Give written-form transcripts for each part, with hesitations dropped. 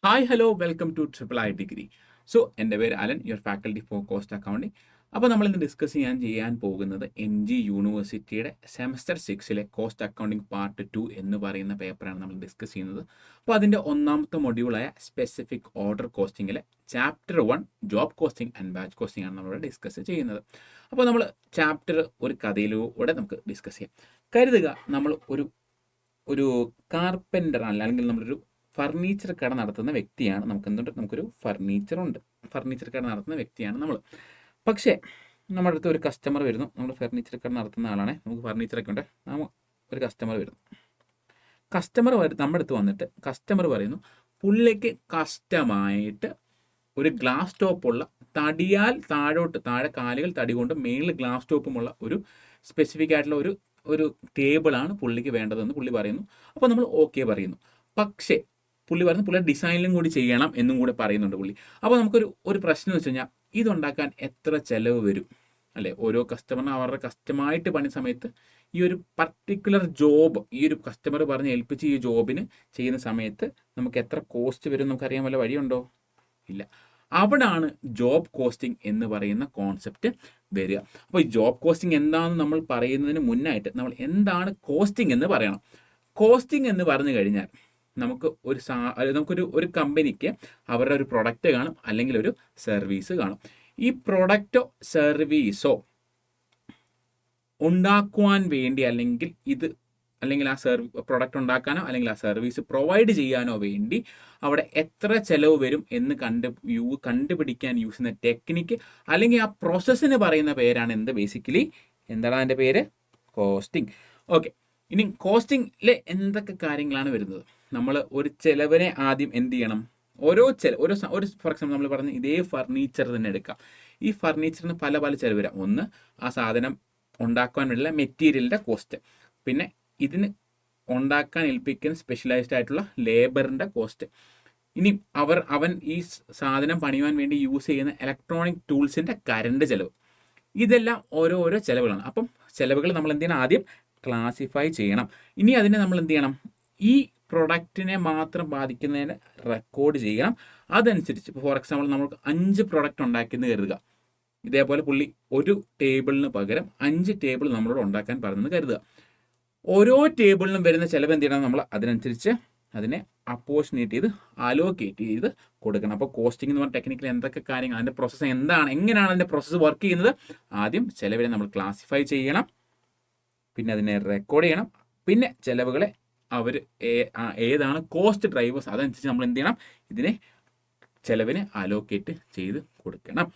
Hi hello welcome to triple I degree. So എൻ്റെ പേര് Alan, your faculty for cost accounting. അപ്പോൾ നമ്മളിന്ന് discuss ചെയ്യാൻ പോകുന്നത് MG യൂണിവേഴ്സിറ്റിയുടെ സെമസ്റ്റർ 6 കോസ്റ്റ് അക്കൗണ്ടിങ് പാർട്ട് 2 എന്ന് പറയുന്ന പേപ്പറാണ് നമ്മൾ ഡിസ്കസ് ചെയ്യുന്നത്. അപ്പോൾ അതിൻ്റെ ഒന്നാമത്തെ മൊഡ്യൂളായ സ്പെസിഫിക് ഓർഡർ കോസ്റ്റിങ്ങിലെ chapter 1 job costing and batch costing ആണ് നമ്മളിവിടെ ഡിസ്കസ് ചെയ്യുന്നത്. അപ്പോൾ നമ്മൾ ചാപ്റ്റർ ഒരു കഥയിലൂടെ നമുക്ക് ഡിസ്കസ് ചെയ്യാം. കരുതുക നമ്മൾ ഒരു കാർപ്പൻ്റർ അല്ലെങ്കിൽ നമ്മളൊരു ഫർണിച്ചർ കട നടത്തുന്ന വ്യക്തിയാണ്. നമുക്കൊരു ഫർണിച്ചർ കട നടത്തുന്ന വ്യക്തിയാണ് നമ്മൾ. പക്ഷേ നമ്മുടെ അടുത്ത് ഒരു കസ്റ്റമർ വരുന്നു. നമ്മൾ ഫർണിച്ചർ കട നടത്തുന്ന ആളാണ്, നമുക്ക് ഫർണിച്ചറൊക്കെ ഉണ്ട്. ഒരു കസ്റ്റമർ വരുന്നു. നമ്മുടെ അടുത്ത് വന്നിട്ട് കസ്റ്റമർ പറയുന്നു പുള്ളിക്ക് കസ്റ്റമായിട്ട് ഒരു ഗ്ലാസ് ടോപ്പുള്ള തടിയാൽ താഴെ കാലുകൾ തടി കൊണ്ട് മേളിൽ ഗ്ലാസ് ടോപ്പുമുള്ള ഒരു സ്പെസിഫിക് ആയിട്ടുള്ള ഒരു ടേബിളാണ് പുള്ളിക്ക് വേണ്ടതെന്ന് പുള്ളി പറയുന്നു. അപ്പോൾ നമ്മൾ ഓക്കെ പറയുന്നു. പക്ഷേ പുള്ളിയുടെ ഡിസൈനിലും കൂടി ചെയ്യണം എന്നും കൂടെ പറയുന്നുണ്ട് പുള്ളി. അപ്പോൾ നമുക്കൊരു പ്രശ്നം എന്ന് വെച്ച് കഴിഞ്ഞാൽ ഇതുണ്ടാക്കാൻ എത്ര ചിലവ് വരും അല്ലേ? ഓരോ കസ്റ്റമറിന് അവരുടെ കസ്റ്റമായിട്ട് പണി സമയത്ത് ഈ ഒരു പർട്ടിക്കുലർ ജോബ് ഈ ഒരു കസ്റ്റമർ പറഞ്ഞ് ഏൽപ്പിച്ച് ഈ ജോബിന് ചെയ്യുന്ന സമയത്ത് നമുക്ക് എത്ര കോസ്റ്റ് വരും നമുക്കറിയാൻ വല്ല വഴിയുണ്ടോ? ഇല്ല. അവിടാണ് ജോബ് കോസ്റ്റിംഗ് എന്ന് പറയുന്ന കോൺസെപ്റ്റ് വരിക. അപ്പോൾ ഈ ജോബ് കോസ്റ്റിംഗ് എന്താണെന്ന് നമ്മൾ പറയുന്നതിന് മുന്നായിട്ട് നമ്മൾ എന്താണ് കോസ്റ്റിംഗ് എന്ന് പറയണം. കോസ്റ്റിംഗ് എന്ന് പറഞ്ഞു കഴിഞ്ഞാൽ നമുക്കൊരു കമ്പനിക്ക് അവരുടെ ഒരു പ്രൊഡക്റ്റ് കാണും, അല്ലെങ്കിൽ ഒരു സർവീസ് കാണും. ഈ പ്രൊഡക്റ്റോ സർവീസോ ഉണ്ടാക്കുവാൻ വേണ്ടി അല്ലെങ്കിൽ ആ പ്രൊഡക്റ്റ് ഉണ്ടാക്കാനോ അല്ലെങ്കിൽ ആ സർവീസ് പ്രൊവൈഡ് ചെയ്യാനോ വേണ്ടി അവിടെ എത്ര ചിലവ് വരും എന്ന് കണ്ടുപിടിക്കാൻ യൂസ് ചെയ്യുന്ന ടെക്നിക്ക് അല്ലെങ്കിൽ ആ പ്രോസസ്സിന് പറയുന്ന പേരാണ് ബേസിക്കലി എന്താണ് അതിൻ്റെ പേര്? കോസ്റ്റിംഗ്. ഓക്കെ, ഇനി കോസ്റ്റിംഗിലെ എന്തൊക്കെ കാര്യങ്ങളാണ് വരുന്നത്? നമ്മൾ ഒരു ചിലവിനെ ആദ്യം എന്ത് ചെയ്യണം? ഒരു ഫോർ എക്സാമ്പിൾ നമ്മൾ പറഞ്ഞ ഇതേ ഫർണിച്ചർ തന്നെ എടുക്കാം. ഈ ഫർണിച്ചറിന് പല ചിലവ് വരാം. ഒന്ന്, ആ സാധനം ഉണ്ടാക്കാൻ വേണ്ടിയുള്ള മെറ്റീരിയലിൻ്റെ കോസ്റ്റ്, പിന്നെ ഇതിന് ഉണ്ടാക്കാൻ ഏൽപ്പിക്കുന്ന സ്പെഷ്യലൈസ്ഡ് ആയിട്ടുള്ള ലേബറിൻ്റെ കോസ്റ്റ്, ഇനി അവൻ ഈ സാധനം പണിയുവാൻ വേണ്ടി യൂസ് ചെയ്യുന്ന ഇലക്ട്രോണിക് ടൂൾസിൻ്റെ കറണ്ട് ചിലവ്. ഇതെല്ലാം ഓരോരോ ചിലവുകളാണ്. അപ്പം ചിലവുകൾ നമ്മൾ എന്ത് ചെയ്യണം? ആദ്യം ക്ലാസിഫൈ ചെയ്യണം. ഇനി അതിനെ നമ്മൾ എന്ത് ചെയ്യണം? ഈ പ്രൊഡക്റ്റിനെ മാത്രം ബാധിക്കുന്നതിന് റെക്കോർഡ് ചെയ്യണം. അതനുസരിച്ച് ഇപ്പോൾ ഫോർ എക്സാമ്പിൾ നമുക്ക് 5 പ്രൊഡക്റ്റ് ഉണ്ടാക്കിയെന്ന് കരുതുക. ഇതേപോലെ പുള്ളി ഒരു ടേബിളിന് പകരം 5 ടേബിൾ നമ്മളോട് ഉണ്ടാക്കാൻ പറഞ്ഞെന്ന് കരുതുക. ഓരോ ടേബിളിനും വരുന്ന ചിലവ് എന്ത് ചെയ്യണം? നമ്മൾ അതിനനുസരിച്ച് അതിനെ അപ്പോർഷനേറ്റ് ചെയ്ത് അലോക്കേറ്റ് ചെയ്ത് കൊടുക്കണം. അപ്പോൾ കോസ്റ്റിംഗ് എന്ന് പറഞ്ഞ ടെക്നിക്കൽ എന്തൊക്കെ കാര്യങ്ങൾ, അതിൻ്റെ പ്രോസസ്സ് എങ്ങനെയാണ് അതിൻ്റെ പ്രോസസ്സ് വർക്ക് ചെയ്യുന്നത്? ആദ്യം ചിലവിനെ നമ്മൾ ക്ലാസിഫൈ ചെയ്യണം, പിന്നെ അതിനെ റെക്കോർഡ് ചെയ്യണം, പിന്നെ ചിലവുകളെ ഏതാണ് കോസ്റ്റ് ഡ്രൈവേഴ്സ് അതനുസരിച്ച് നമ്മൾ എന്ത് ചെയ്യണം? ഇതിനെ ചിലവിനെ അലോക്കേറ്റ് ചെയ്ത് കൊടുക്കണം.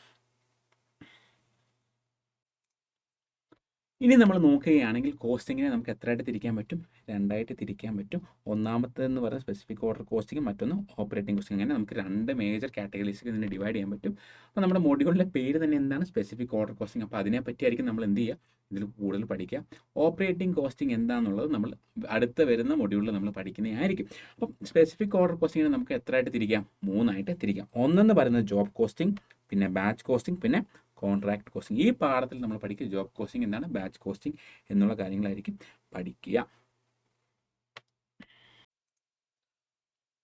ഇനി നമ്മൾ നോക്കുകയാണെങ്കിൽ കോസ്റ്റിങ്ങിനെ നമുക്ക് എത്രയായിട്ട് തിരിക്കാൻ പറ്റും? 2ആയിട്ട് തിരിക്കാൻ പറ്റും. ഒന്നാമത്തേന്ന് പറയുന്നത് സ്പെസിഫിക് ഓർഡർ കോസ്റ്റിംഗ്, മറ്റൊന്ന് ഓപ്പറേറ്റിംഗ് കോസ്റ്റിംഗ്. അങ്ങനെ നമുക്ക് 2 മേജർ കാറ്റഗറീസ് ഇതിനെ ഡിവൈഡ് ചെയ്യാൻ പറ്റും. അപ്പോൾ നമ്മുടെ മൊഡ്യൂളിൻ്റെ പേര് തന്നെ എന്താണ്? Specific order costing. അപ്പോൾ അതിനെപ്പറ്റിയായിരിക്കും നമ്മൾ എന്ത് ചെയ്യുക? ഇതിൽ കൂടുതൽ പഠിക്കുക. ഓപ്പറേറ്റിംഗ് കോസ്റ്റിംഗ് എന്താണെന്നുള്ളത് നമ്മൾ അടുത്ത വരുന്ന മൊഡ്യൂളിൽ നമ്മൾ പഠിക്കുന്നതായിരിക്കും. അപ്പം സ്പെസിഫിക് ഓർഡർ കോസ്റ്റിങ്ങിനെ നമുക്ക് എത്രയായിട്ട് തിരിക്കാം? 3ആയിട്ട് തിരിക്കാം. ഒന്നെന്ന് പറയുന്നത് ജോബ് കോസ്റ്റിംഗ്, പിന്നെ ബാച്ച് കോസ്റ്റിംഗ്, പിന്നെ കോൺട്രാക്ട് കോസ്റ്റിംഗ്. ഈ പാഠത്തിൽ നമ്മൾ പഠിക്കുക ജോബ് കോസ്റ്റിംഗ് എന്താണ്, ബാച്ച് കോസ്റ്റിംഗ് എന്നുള്ള കാര്യങ്ങളായിരിക്കും പഠിക്കുക.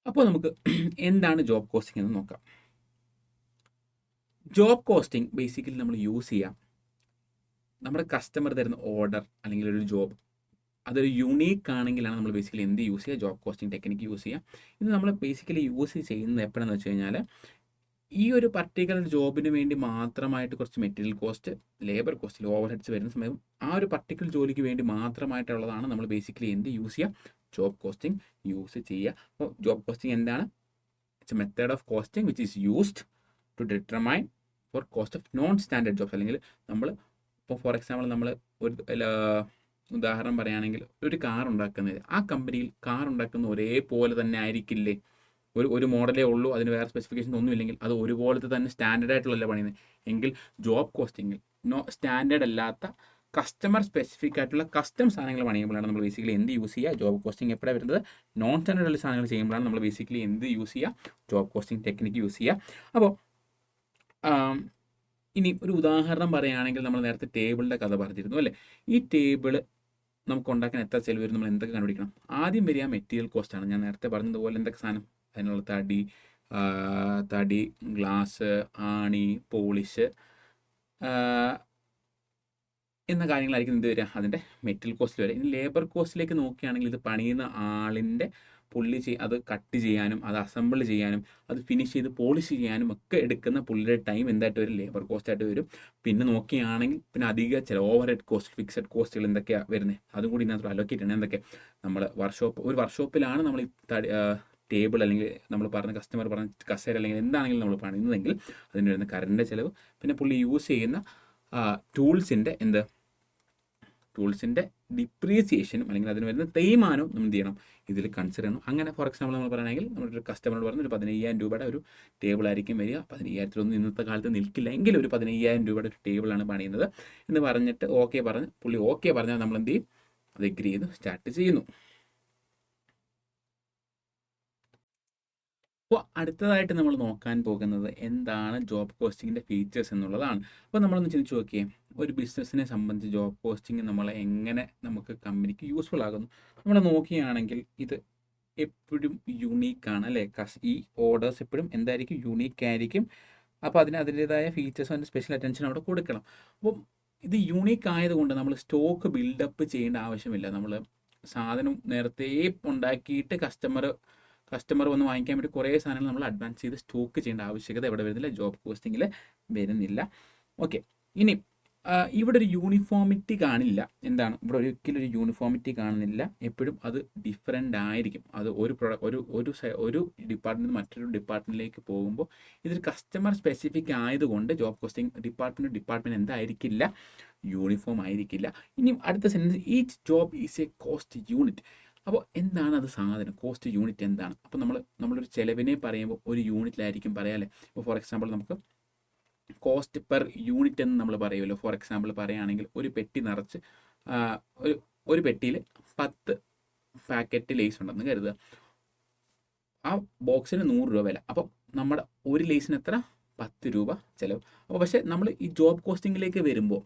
അപ്പോൾ നമുക്ക് എന്താണ് ജോബ് കോസ്റ്റിംഗ് എന്ന് നോക്കാം. ജോബ് കോസ്റ്റിംഗ് ബേസിക്കലി നമ്മൾ യൂസ് ചെയ്യാം നമ്മുടെ കസ്റ്റമർ തരുന്ന ഓർഡർ അല്ലെങ്കിൽ ഒരു ജോബ് അതൊരു യുണീക്ക് ആണെങ്കിലാണ് നമ്മൾ ബേസിക്കലി എന്ത് യൂസ് ചെയ്യുക? ജോബ് കോസ്റ്റിംഗ് ടെക്നിക്ക് യൂസ് ചെയ്യാം. ഇത് നമ്മൾ ബേസിക്കലി യൂസ് ചെയ്യുന്നത് എപ്പോഴാണെന്ന് വെച്ച് കഴിഞ്ഞാൽ ഈ ഒരു പർട്ടിക്കുലർ ജോബിന് വേണ്ടി മാത്രമായിട്ട് കുറച്ച് material cost, labour cost, overheads വരുന്ന സമയം ആ ഒരു പർട്ടിക്കുലർ ജോലിക്ക് വേണ്ടി മാത്രമായിട്ടുള്ളതാണ് നമ്മൾ ബേസിക്കലി എന്ത് യൂസ് ചെയ്യുക? ജോബ് കോസ്റ്റിംഗ് യൂസ് ചെയ്യുക. അപ്പോൾ ജോബ് കോസ്റ്റിംഗ് എന്താണ്? It's a method of costing which is used to determine for cost of non standard jobs. അല്ലെങ്കിൽ നമ്മൾ ഇപ്പോൾ ഫോർ എക്സാമ്പിൾ നമ്മൾ ഒരു ഉദാഹരണം പറയുകയാണെങ്കിൽ ഒരു കാർ ഉണ്ടാക്കുന്നത്, ആ കമ്പനിയിൽ കാർ ഉണ്ടാക്കുന്ന ഒരേപോലെ തന്നെ ആയിരിക്കില്ലേ? ഒരു മോഡലേ ഉള്ളൂ, അതിന് വേറെ സ്പെസിഫിക്കേഷൻ ഒന്നുമില്ലെങ്കിൽ അത് ഒരുപോലത്തെ തന്നെ സ്റ്റാൻഡേർഡ് ആയിട്ടുള്ള പണിയുന്നത് എങ്കിൽ ജോബ് കോസ്റ്റിങ്ങിൽ സ്റ്റാൻഡേർഡ് അല്ലാത്ത കസ്റ്റമർ സ്പെസിഫിക് ആയിട്ടുള്ള കസ്റ്റം സാധനങ്ങൾ പണിയുമ്പോഴാണ് നമ്മൾ ബേസിക്കലി എന്ത് യൂസ് ചെയ്യുക? ജോബ് കോസ്റ്റിംഗ് എപ്പോഴാണ് വരുന്നത്? നോൺ സ്റ്റാൻഡേർഡ് സാധനങ്ങൾ ചെയ്യുമ്പോഴാണ് നമ്മൾ ബേസിക്കലി എന്ത് യൂസ് ചെയ്യുക? ജോബ് കോസ്റ്റിംഗ് ടെക്നിക്ക് യൂസ് ചെയ്യുക. അപ്പോൾ ഇനി ഒരു ഉദാഹരണം പറയുകയാണെങ്കിൽ നമ്മൾ നേരത്തെ ടേബിളിൻ്റെ കഥ പറഞ്ഞിരുന്നു അല്ലേ? ഈ ടേബിള് നമുക്ക് ഉണ്ടാക്കാൻ എത്ര ചിലവ് വരും? നമ്മൾ എന്തൊക്കെ കണ്ടുപിടിക്കണം? ആദ്യം വരിക മെറ്റീരിയൽ കോസ്റ്റാണ്. ഞാൻ നേരത്തെ പറഞ്ഞതുപോലെ എന്തൊക്കെ സാധനം? അതിനുള്ള തടി, തടി, ഗ്ലാസ്, ആണി, പോളിഷ് എന്ന കാര്യങ്ങളായിരിക്കും എന്ത് വരിക അതിൻ്റെ മെറ്റീരിയൽ കോസ്റ്റ് വരെ. ഇനി ലേബർ കോസ്റ്റിലേക്ക് നോക്കുകയാണെങ്കിൽ ഇത് പണിയുന്ന ആളിൻ്റെ അത് കട്ട് ചെയ്യാനും അത് അസംബിൾ ചെയ്യാനും അത് ഫിനിഷ് ചെയ്ത് പോളിഷ് ചെയ്യാനും ഒക്കെ എടുക്കുന്ന പുള്ളിയുടെ ടൈം എന്തായിട്ട് വരും, ലേബർ കോസ്റ്റ് ആയിട്ട് വരും. പിന്നെ നോക്കുകയാണെങ്കിൽ പിന്നെ അധിക ചില ഓവർ ഹെഡ് കോസ്റ്റ്, ഫിക്സഡ് കോസ്റ്റുകൾ എന്തൊക്കെയാണ് വരുന്നത് അതും കൂടി ഇതിനകത്ത് അലോക്കേറ്റ് ചെയ്യണം. എന്തൊക്കെ നമ്മൾ ഒരു വർക്ക്ഷോപ്പിലാണ് നമ്മൾ ഈ ടേബിൾ അല്ലെങ്കിൽ നമ്മൾ പറഞ്ഞ കസ്റ്റമർ പറഞ്ഞ കസേര അല്ലെങ്കിൽ എന്താണെങ്കിലും നമ്മൾ പണിയുന്നതെങ്കിൽ അതിന് വരുന്ന കറണ്ടിൻ്റെ ചിലവ്, പിന്നെ പുള്ളി യൂസ് ചെയ്യുന്ന ടൂൾസിൻ്റെ ഡിപ്രീസിയേഷനും അല്ലെങ്കിൽ അതിന് വരുന്ന തേയ്മാനവും നമ്മൾ എന്ത് ചെയ്യണം ഇതിൽ കൺസിഡർ ചെയ്യണം. അങ്ങനെ ഫോർ എക്സാമ്പിൾ നമ്മൾ പറയുകയാണെങ്കിൽ നമ്മളൊരു കസ്റ്റമറോട് പറഞ്ഞ ഒരു 15,000 രൂപയുടെ ഒരു ടേബിൾ ആയിരിക്കും വരിക. 15,000 ഇന്നത്തെ കാലത്ത് നിൽക്കില്ല എങ്കിൽ ഒരു 15,000 രൂപയുടെ ഒരു ടേബിളാണ് പണിയുന്നത് എന്ന് പറഞ്ഞിട്ട് പുള്ളി ഓക്കെ പറഞ്ഞാൽ നമ്മൾ എന്ത് ചെയ്യും, അത് എഗ്രി ചെയ്ത് സ്റ്റാർട്ട് ചെയ്യുന്നു. അപ്പോൾ അടുത്തതായിട്ട് നമ്മൾ നോക്കാൻ പോകുന്നത് എന്താണ് ജോബ് കോസ്റ്റിങ്ങിൻ്റെ ഫീച്ചേഴ്സ് എന്നുള്ളതാണ്. അപ്പോൾ നമ്മളൊന്ന് ചിന്തിച്ച് നോക്കിയേ, ഒരു ബിസിനസ്സിനെ സംബന്ധിച്ച് ജോബ് കോസ്റ്റിംഗ് എങ്ങനെ നമുക്ക് കമ്പനിക്ക് യൂസ്ഫുൾ ആകുന്നു. നമ്മൾ നോക്കുകയാണെങ്കിൽ ഇത് എപ്പോഴും യുണീക്കാണ് അല്ലേ. ഈ ഓർഡേഴ്സ് എപ്പോഴും എന്തായിരിക്കും, യുണീക്ക് ആയിരിക്കും. അപ്പോൾ അതിൻ്റെതായ ഫീച്ചേഴ്സും അതിൻ്റെ സ്പെഷ്യൽ അറ്റൻഷൻ അവിടെ കൊടുക്കണം. അപ്പം ഇത് യുണീക്ക് ആയതുകൊണ്ട് നമ്മൾ സ്റ്റോക്ക് ബിൽഡപ്പ് ചെയ്യേണ്ട ആവശ്യമില്ല. നമ്മൾ സാധനം നേരത്തെ ഉണ്ടാക്കിയിട്ട് കസ്റ്റമർ വന്ന് വാങ്ങിക്കാൻ വേണ്ടി കുറേ സാധനങ്ങൾ നമ്മൾ അഡ്വാൻസ് ചെയ്ത് സ്റ്റോക്ക് ചെയ്യേണ്ട ആവശ്യകത എവിടെ വരുന്നില്ല, ജോബ് കോസ്റ്റിങ്ങിൽ വരുന്നില്ല. ഓക്കെ, ഇനി ഇവിടെ ഒരു യൂണിഫോമിറ്റി കാണില്ല. എന്താണ് ഇവിടെ ഒരിക്കലും ഒരു യൂണിഫോമിറ്റി കാണുന്നില്ല. എപ്പോഴും അത് ഡിഫറെൻ്റ് ആയിരിക്കും. അത് ഒരു ഡിപ്പാർട്ട്മെൻറ്റ് മറ്റൊരു ഡിപ്പാർട്ട്മെൻറ്റിലേക്ക് പോകുമ്പോൾ ഇതൊരു കസ്റ്റമർ സ്പെസിഫിക് ആയതുകൊണ്ട് ജോബ് കോസ്റ്റിംഗ് ഡിപ്പാർട്ട്മെൻറ്റ് എന്തായിരിക്കില്ല, യൂണിഫോം ആയിരിക്കില്ല. ഇനി അടുത്ത sentence, each job is A cost unit. അപ്പോൾ എന്താണ് അത് സാധനം, കോസ്റ്റ് യൂണിറ്റ് എന്താണ്? അപ്പോൾ നമ്മളൊരു ചിലവിനെ പറയുമ്പോൾ ഒരു യൂണിറ്റിലായിരിക്കും പറയാമല്ലേ. ഇപ്പോൾ ഫോർ എക്സാമ്പിൾ നമുക്ക് കോസ്റ്റ് പെർ യൂണിറ്റ് എന്ന് നമ്മൾ പറയുമല്ലോ. ഫോർ എക്സാമ്പിൾ പറയുകയാണെങ്കിൽ ഒരു പെട്ടി നിറച്ച് ഒരു പെട്ടിയിൽ 10 പാക്കറ്റ് ലേസ് ഉണ്ടെന്ന് കരുതുക. ആ ബോക്സിന് 100 രൂപ വില. അപ്പോൾ നമ്മുടെ ഒരു ലേസിന് എത്ര, 10 രൂപ ചിലവ്. അപ്പോൾ പക്ഷേ നമ്മൾ ഈ ജോബ് കോസ്റ്റിങ്ങിലേക്ക് വരുമ്പോൾ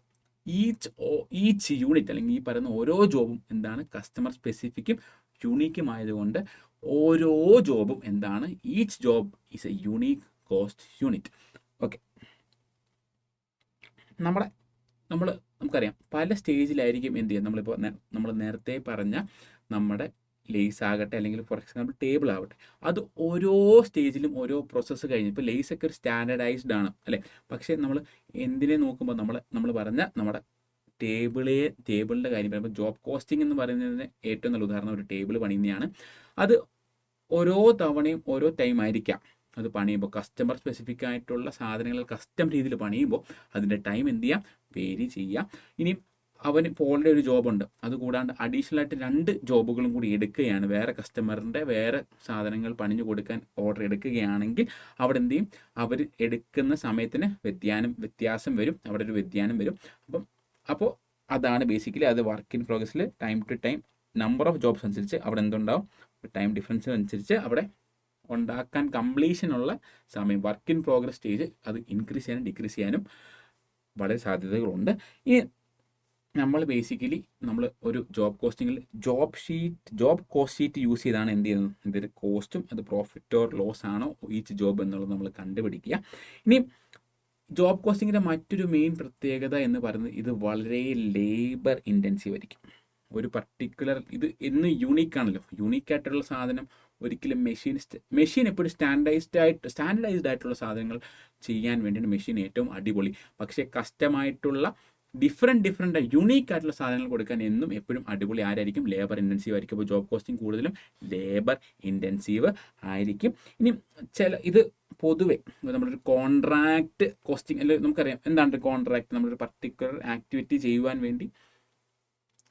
ഈച്ച് യൂണിറ്റ് അല്ലെങ്കിൽ ഈ പറയുന്ന ഓരോ ജോബും എന്താണ്, കസ്റ്റമർ സ്പെസിഫിക്കും യൂണീക്കും ആയതുകൊണ്ട് ഓരോ ജോബും എന്താണ്, each job is A unique cost unit. Okay, നമുക്കറിയാം പല സ്റ്റേജിലായിരിക്കും എന്ത് ചെയ്യുക. നമ്മൾ നേരത്തെ പറഞ്ഞ നമ്മുടെ ലേസ് ആകട്ടെ അല്ലെങ്കിൽ ഫോർ എക്സാമ്പിൾ ടേബിൾ ആവട്ടെ, അത് ഓരോ സ്റ്റേജിലും ഓരോ പ്രോസസ്സ് കഴിഞ്ഞ് ഇപ്പോൾ ലേസൊക്കെ ഒരു സ്റ്റാൻഡേർഡൈസ്ഡ് ആണ് അല്ലേ. പക്ഷേ നമ്മൾ എന്തിനെ നോക്കുമ്പോൾ നമ്മൾ പറഞ്ഞ നമ്മുടെ ടേബിളിൻ്റെ കാര്യം പറയുമ്പോൾ ജോബ് കോസ്റ്റിംഗ് എന്ന് പറയുന്നതിന് ഏറ്റവും നല്ല ഉദാഹരണം ഒരു ടേബിൾ പണിയുന്നതാണ്. അത് ഓരോ തവണയും ഓരോ ടൈം ആയിരിക്കാം അത് പണിയുമ്പോൾ. കസ്റ്റമർ സ്പെസിഫിക് ആയിട്ടുള്ള സാധനങ്ങൾ കസ്റ്റം രീതിയിൽ പണിയുമ്പോൾ അതിൻ്റെ ടൈം എന്ത് ചെയ്യാം, വേരി ചെയ്യാം. ഇനി അവന് ഇപ്പോൾ ഓൾറെഡി ഒരു ജോബുണ്ട്, അതുകൂടാണ്ട് അഡീഷണൽ ആയിട്ട് 2 ജോബുകളും കൂടി എടുക്കുകയാണ്, വേറെ കസ്റ്റമറിൻ്റെ വേറെ സാധനങ്ങൾ പണിഞ്ഞു കൊടുക്കാൻ ഓർഡർ എടുക്കുകയാണെങ്കിൽ അവിടെ എന്ത് ചെയ്യും, അവർ എടുക്കുന്ന സമയത്തിന് വ്യത്യാസം വരും, അവിടെ ഒരു വ്യതിയാനം വരും. അപ്പോൾ അതാണ് ബേസിക്കലി അത് വർക്ക് ഇൻ പ്രോഗ്രസ്സിൽ time to time number of jobs അനുസരിച്ച് അവിടെ എന്തുണ്ടാവും, ടൈം ഡിഫറൻസ് അനുസരിച്ച് അവിടെ ഉണ്ടാക്കാൻ കംപ്ലീഷനുള്ള സമയം വർക്ക് ഇൻ പ്രോഗ്രസ് സ്റ്റേജ് അത് ഇൻക്രീസ് ചെയ്യാനും ഡിക്രീസ് ചെയ്യാനും വളരെ സാധ്യതകളുണ്ട്. ഈ നമ്മൾ ബേസിക്കലി ഒരു ജോബ് കോസ്റ്റിങ്ങിൽ ജോബ് കോസ്റ്റ് ഷീറ്റ് യൂസ് ചെയ്താണ് എന്ത് ചെയ്യുന്നത്, ഇതൊരു കോസ്റ്റും അത് പ്രോഫിറ്റ് ഓർ ലോസ് ആണോ ഈച്ച് ജോബ് എന്നുള്ളത് നമ്മൾ കണ്ടുപിടിക്കുക. ഇനി ജോബ് കോസ്റ്റിങ്ങിൻ്റെ മറ്റൊരു മെയിൻ പ്രത്യേകത എന്ന് പറയുന്നത് ഇത് വളരെ ലേബർ ഇൻറ്റൻസീവ് ആയിരിക്കും. ഒരു പർട്ടിക്കുലർ ഇത് ഇന്ന് യൂണീക്കാണല്ലോ, യൂണീക്കായിട്ടുള്ള സാധനം ഒരിക്കലും മെഷീൻ എപ്പോഴും സ്റ്റാൻഡേർഡൈസ്ഡ് ആയിട്ടുള്ള സാധനങ്ങൾ ചെയ്യാൻ വേണ്ടിയിട്ട് മെഷീൻ ഏറ്റവും അടിപൊളി. പക്ഷേ കസ്റ്റമായിട്ടുള്ള ഡിഫറെൻറ്റ് യൂണീക്ക് ആയിട്ടുള്ള സാധനങ്ങൾ കൊടുക്കാൻ എന്നും എപ്പോഴും അടിപൊളി ആരായിരിക്കും, ലേബർ ഇൻറ്റൻസീവ് ആയിരിക്കും. അപ്പോൾ ജോബ് കോസ്റ്റിംഗ് കൂടുതലും ലേബർ ഇൻറ്റൻസീവ് ആയിരിക്കും. ഇനി ഇത് പൊതുവെ നമ്മളൊരു കോൺട്രാക്റ്റ് കോസ്റ്റിംഗ് അല്ലെങ്കിൽ നമുക്കറിയാം എന്താണ് ഒരു കോൺട്രാക്റ്റ്. നമ്മളൊരു പർട്ടിക്കുലർ ആക്ടിവിറ്റി ചെയ്യുവാൻ വേണ്ടി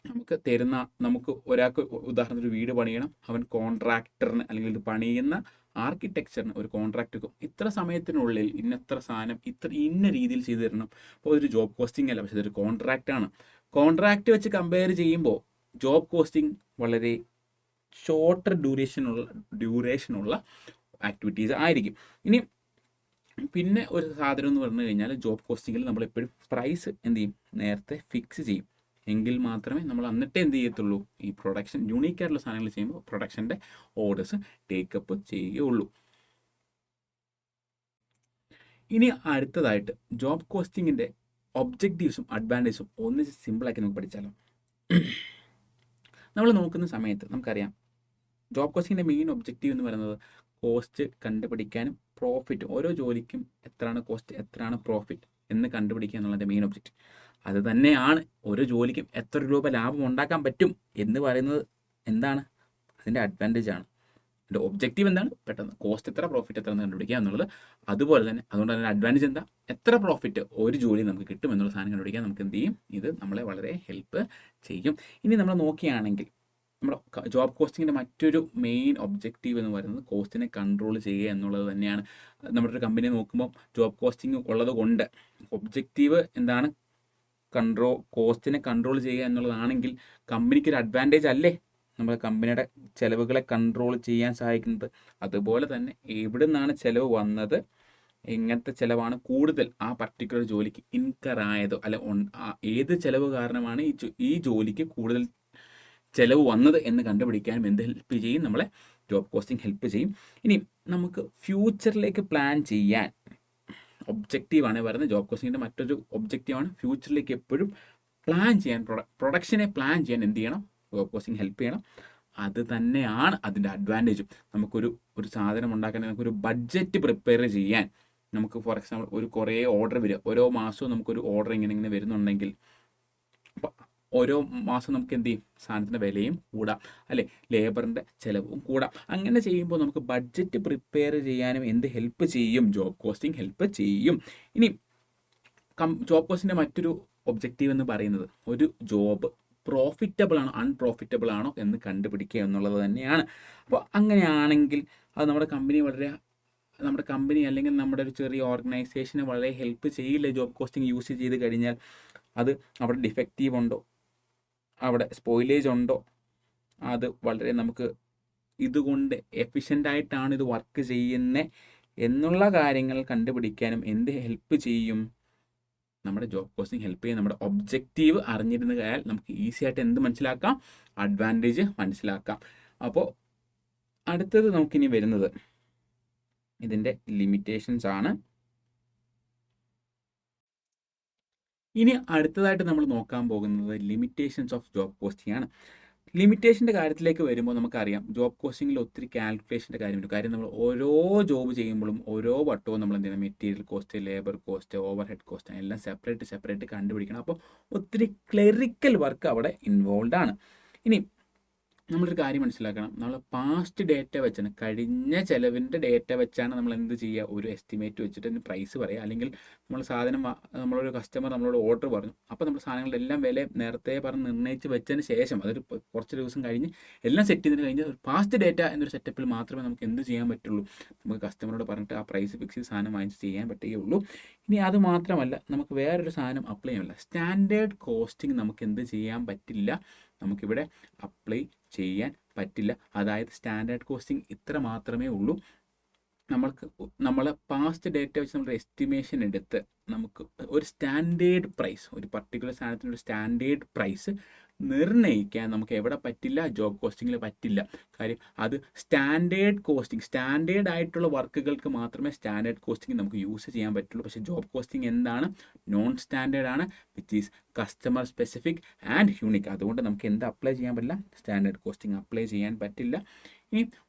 നമുക്ക് ഒരാൾക്ക് ഉദാഹരണത്തിന് ഒരു വീട് പണിയണം, അവൻ കോൺട്രാക്ടറിന് അല്ലെങ്കിൽ ഇത് പണിയുന്ന ആർക്കിടെക്ചറിന് ഒരു കോൺട്രാക്ട് വെക്കും, ഇത്ര സമയത്തിനുള്ളിൽ ഇന്നത്ര സാധനം ഇന്ന രീതിയിൽ ചെയ്തു തരണം. അപ്പോൾ ഒരു ജോബ് കോസ്റ്റിംഗ് അല്ല, പക്ഷേ ഇതൊരു കോൺട്രാക്റ്റാണ്. കോൺട്രാക്റ്റ് വെച്ച് കമ്പയർ ചെയ്യുമ്പോൾ ജോബ് കോസ്റ്റിംഗ് വളരെ ഷോർട്ടർ ഡ്യൂറേഷനുള്ള ആക്ടിവിറ്റീസ് ആയിരിക്കും. ഇനി പിന്നെ ഒരു സാധനം എന്ന് പറഞ്ഞു കഴിഞ്ഞാൽ ജോബ് കോസ്റ്റിങ്ങിൽ നമ്മളെപ്പോഴും പ്രൈസ് എന്ത് ചെയ്യും, നേരത്തെ ഫിക്സ് ചെയ്യും. എങ്കിൽ മാത്രമേ നമ്മൾ എന്നിട്ട് എന്ത് ചെയ്യത്തുള്ളൂ, ഈ പ്രൊഡക്ഷൻ യൂണീക്കായിട്ടുള്ള സാധനങ്ങൾ ചെയ്യുമ്പോൾ പ്രൊഡക്ഷൻ്റെ ഓർഡേഴ്സ് ടേക്കപ്പ് ചെയ്യുകയുള്ളൂ. ഇനി അടുത്തതായിട്ട് ജോബ് കോസ്റ്റിങ്ങിൻ്റെ ഒബ്ജക്റ്റീവ്സും അഡ്വാൻറ്റേജും ഒന്നിച്ച് സിമ്പിളാക്കി നമുക്ക് പഠിച്ചാലോ. നമ്മൾ നോക്കുന്ന സമയത്ത് നമുക്കറിയാം ജോബ് കോസ്റ്റിങ്ങിൻ്റെ മെയിൻ ഒബ്ജക്റ്റീവ് എന്ന് പറയുന്നത് കോസ്റ്റ് കണ്ടുപിടിക്കാനും പ്രോഫിറ്റ്, ഓരോ ജോലിക്കും എത്രയാണ് കോസ്റ്റ് എത്രയാണ് പ്രോഫിറ്റ് എന്ന് കണ്ടുപിടിക്കുക എന്നുള്ളതിൻ്റെ മെയിൻ ഒബ്ജക്റ്റീവ്. അത് തന്നെയാണ് ഓരോ ജോലിക്കും എത്ര രൂപ ലാഭം ഉണ്ടാക്കാൻ പറ്റും എന്ന് പറയുന്നത് എന്താണ്, അതിൻ്റെ അഡ്വാൻറ്റേജ് ആണ്. അതിൻ്റെ ഒബ്ജക്റ്റീവ് എന്താണ്, പെട്ടെന്ന് കോസ്റ്റ് എത്ര പ്രോഫിറ്റ് എത്ര എന്ന് കണ്ടുപിടിക്കുക എന്നുള്ളത്. അതുപോലെ തന്നെ അതുകൊണ്ട് തന്നെ അഡ്വാൻറ്റേജ് എന്താ, എത്ര പ്രോഫിറ്റ് ഒരു ജോലി നമുക്ക് കിട്ടും എന്നുള്ള സാധനം കണ്ടുപിടിക്കാൻ നമുക്ക് എന്ത് ചെയ്യും, ഇത് നമ്മളെ വളരെ ഹെൽപ്പ് ചെയ്യും. ഇനി നമ്മൾ നോക്കുകയാണെങ്കിൽ നമ്മുടെ ജോബ് കോസ്റ്റിങ്ങിൻ്റെ മറ്റൊരു മെയിൻ ഒബ്ജക്റ്റീവ് എന്ന് പറയുന്നത് കോസ്റ്റിനെ കൺട്രോൾ ചെയ്യുക എന്നുള്ളത് തന്നെയാണ്. നമ്മുടെ ഒരു കമ്പനി നോക്കുമ്പോൾ ജോബ് കോസ്റ്റിംഗ് ഉള്ളത് കൊണ്ട് ഒബ്ജക്റ്റീവ് എന്താണ്, കോസ്റ്റിനെ കൺട്രോൾ ചെയ്യുക എന്നുള്ളതാണെങ്കിൽ കമ്പനിക്കൊരു അഡ്വാൻറ്റേജ് അല്ലേ, നമ്മുടെ കമ്പനിയുടെ ചിലവുകളെ കൺട്രോൾ ചെയ്യാൻ സഹായിക്കുന്നത്. അതുപോലെ തന്നെ എവിടെ നിന്നാണ് ചിലവ് വന്നത്, എങ്ങനത്തെ ചിലവാണ് കൂടുതൽ ആ പർട്ടിക്കുലർ ജോലിക്ക് ഇൻകർ ആയതോ അല്ല ഏത് ചിലവ് കാരണമാണ് ഈ ജോലിക്ക് കൂടുതൽ ചിലവ് വന്നത് എന്ന് കണ്ടുപിടിക്കാനും എന്ത് ഹെൽപ്പ് ചെയ്യും, നമ്മളെ ജോബ് കോസ്റ്റിംഗ് ഹെൽപ്പ് ചെയ്യും. ഇനി നമുക്ക് ഫ്യൂച്ചറിലേക്ക് പ്ലാൻ ചെയ്യാൻ ഒബ്ജക്റ്റീവാണ് പറയുന്നത്. ജോബ് കോസ്റ്റിങ്ങിൻ്റെ മറ്റൊരു ഒബ്ജക്റ്റീവാണ് ഫ്യൂച്ചറിലേക്ക് എപ്പോഴും പ്ലാൻ ചെയ്യാൻ, പ്രൊഡക്ഷനെ പ്ലാൻ ചെയ്യാൻ എന്ത് ചെയ്യണം, ജോബ് കോസ്റ്റിംഗ് ഹെൽപ്പ് ചെയ്യണം. അത് തന്നെയാണ് അതിൻ്റെ അഡ്വാൻറ്റേജും. നമുക്കൊരു സാധനം ഉണ്ടാക്കാൻ നമുക്കൊരു ബഡ്ജറ്റ് പ്രിപ്പയർ ചെയ്യാൻ, നമുക്ക് ഫോർ എക്സാമ്പിൾ കുറേ ഓർഡർ വരിക, ഓരോ മാസവും നമുക്കൊരു ഓർഡർ ഇങ്ങനെ വരുന്നുണ്ടെങ്കിൽ ഓരോ മാസം നമുക്ക് എന്ത് ചെയ്യും, സാധനത്തിൻ്റെ വിലയും കൂടാം, അല്ലേ, ലേബറിൻ്റെ ചിലവും കൂടാം. അങ്ങനെ ചെയ്യുമ്പോൾ നമുക്ക് ബഡ്ജറ്റ് പ്രിപ്പയർ ചെയ്യാനും എന്ത് ഹെൽപ്പ് ചെയ്യും, ജോബ് കോസ്റ്റിംഗ് ഹെൽപ്പ് ചെയ്യും. ഇനി ജോബ് കോസ്റ്റിൻ്റെ മറ്റൊരു ഒബ്ജക്റ്റീവ് എന്ന് പറയുന്നത് ഒരു ജോബ് പ്രോഫിറ്റബിൾ ആണോ അൺപ്രോഫിറ്റബിൾ ആണോ എന്ന് കണ്ടുപിടിക്കുക എന്നുള്ളത് തന്നെയാണ്. അപ്പോൾ അങ്ങനെയാണെങ്കിൽ അത് നമ്മുടെ കമ്പനി അല്ലെങ്കിൽ നമ്മുടെ ഒരു ചെറിയ ഓർഗനൈസേഷനെ വളരെ ഹെൽപ്പ് ചെയ്യില്ല. ജോബ് കോസ്റ്റിംഗ് യൂസ് ചെയ്ത് കഴിഞ്ഞാൽ അത് അവിടെ ഡിഫക്റ്റീവ് ഉണ്ടോ, അവിടെ സ്പോയിലേജ് ഉണ്ടോ, അത് വളരെ നമുക്ക് ഇതുകൊണ്ട് എഫിഷ്യൻ്റായിട്ടാണ് ഇത് വർക്ക് ചെയ്യുന്നത് എന്നുള്ള കാര്യങ്ങൾ കണ്ടുപിടിക്കാനും എന്ത് ഹെൽപ്പ് ചെയ്യും, നമ്മുടെ ജോബ് കോസ്റ്റിംഗ് ഹെൽപ്പ് ചെയ്യും. നമ്മുടെ ഒബ്ജക്റ്റീവ് അറിഞ്ഞിരുന്നു കഴിഞ്ഞാൽ നമുക്ക് ഈസി ആയിട്ട് എന്ത് മനസ്സിലാക്കാം, അഡ്വാൻറ്റേജ് മനസ്സിലാക്കാം. അപ്പോൾ അടുത്തത് നമുക്കിനി വരുന്നത് ഇതിൻ്റെ ലിമിറ്റേഷൻസ് ആണ്. ഇനി അടുത്തതായിട്ട് നമ്മൾ നോക്കാൻ പോകുന്നത് ലിമിറ്റേഷൻസ് ഓഫ് ജോബ് കോസ്റ്റിംഗ് ആണ്. ലിമിറ്റേഷൻ്റെ കാര്യത്തിലേക്ക് വരുമ്പോൾ നമുക്കറിയാം ജോബ് കോസ്റ്റിങ്ങിൽ ഒത്തിരി കാൽക്കുലേഷൻ്റെ കാര്യമുണ്ട്. കാര്യം നമ്മൾ ഓരോ ജോബ് ചെയ്യുമ്പോഴും ഓരോ വട്ടവും നമ്മൾ എന്ത് ചെയ്യണം, material cost, labour cost, over head cost എല്ലാം സെപ്പറേറ്റ് കണ്ടുപിടിക്കണം. അപ്പോൾ ഒത്തിരി ക്ലറിക്കൽ വർക്ക് അവിടെ ഇൻവോൾവ് ആണ്. ഇനി നമ്മളൊരു കാര്യം മനസ്സിലാക്കണം, നമ്മൾ പാസ്റ്റ് ഡേറ്റ വെച്ചാണ്, കഴിഞ്ഞ ചിലവിൻ്റെ ഡേറ്റ വെച്ചാണ് നമ്മൾ എന്ത് ചെയ്യുക, ഒരു എസ്റ്റിമേറ്റ് വെച്ചിട്ട് അതിന് പ്രൈസ് പറയുക. അല്ലെങ്കിൽ നമ്മൾ സാധനം നമ്മളൊരു കസ്റ്റമർ നമ്മളോട് ഓർഡർ പറഞ്ഞു, അപ്പോൾ നമ്മൾ സാധനങ്ങളുടെ എല്ലാം വില നേരത്തെ പറഞ്ഞ് നിർണ്ണയിച്ച് വെച്ചതിന് ശേഷം അതൊരു കുറച്ച് ദിവസം കഴിഞ്ഞ് എല്ലാം സെറ്റ് ചെയ്തതിന് കഴിഞ്ഞ് ഒരു പാസ്റ്റ് ഡേറ്റ എന്നൊരു സെറ്റപ്പിൽ മാത്രമേ നമുക്ക് എന്ത് ചെയ്യാൻ പറ്റുള്ളൂ, നമുക്ക് കസ്റ്റമറോട് പറഞ്ഞിട്ട് ആ പ്രൈസ് ഫിക്സ് ചെയ്ത് സാധനം വാങ്ങിച്ച് ചെയ്യാൻ പറ്റുകയുള്ളൂ. ഇനി അത് മാത്രമല്ല നമുക്ക് വേറൊരു സാധനം അപ്ലൈ ചെയ്യാൻ പറ്റില്ല, സ്റ്റാൻഡേർഡ് കോസ്റ്റിംഗ് നമുക്ക് എന്ത് ചെയ്യാൻ പറ്റില്ല, നമുക്കിവിടെ അപ്ലൈ ചെയ്യാൻ പറ്റില്ല. അതായത് സ്റ്റാൻഡേർഡ് കോസ്റ്റിംഗ് ഇത്ര മാത്രമേ ഉള്ളൂ. നമ്മൾ പാസ്റ്റ് ഡേറ്റ വെച്ച് നമ്മുടെ എസ്റ്റിമേഷൻ എടുത്ത് നമുക്ക് ഒരു സ്റ്റാൻഡേർഡ് പ്രൈസ്, ഒരു പർട്ടിക്കുലർ സാധനത്തിൻ്റെ ഒരു സ്റ്റാൻഡേർഡ് പ്രൈസ് നിർണ്ണയിക്കാൻ നമുക്ക് എവിടെ പറ്റില്ല, ജോബ് കോസ്റ്റിങ്ങിൽ പറ്റില്ല. കാര്യം അത് സ്റ്റാൻഡേർഡ് ആയിട്ടുള്ള വർക്കുകൾക്ക് മാത്രമേ സ്റ്റാൻഡേർഡ് കോസ്റ്റിംഗ് നമുക്ക് യൂസ് ചെയ്യാൻ പറ്റുള്ളൂ. പക്ഷേ ജോബ് കോസ്റ്റിംഗ് എന്താണ്, നോൺ സ്റ്റാൻഡേർഡ് ആണ്, which is customer specific and unique. അതുകൊണ്ട് നമുക്ക് എന്ത് അപ്ലൈ ചെയ്യാൻ പറ്റില്ല, സ്റ്റാൻഡേർഡ് കോസ്റ്റിംഗ് അപ്ലൈ ചെയ്യാൻ പറ്റില്ല. ഇനി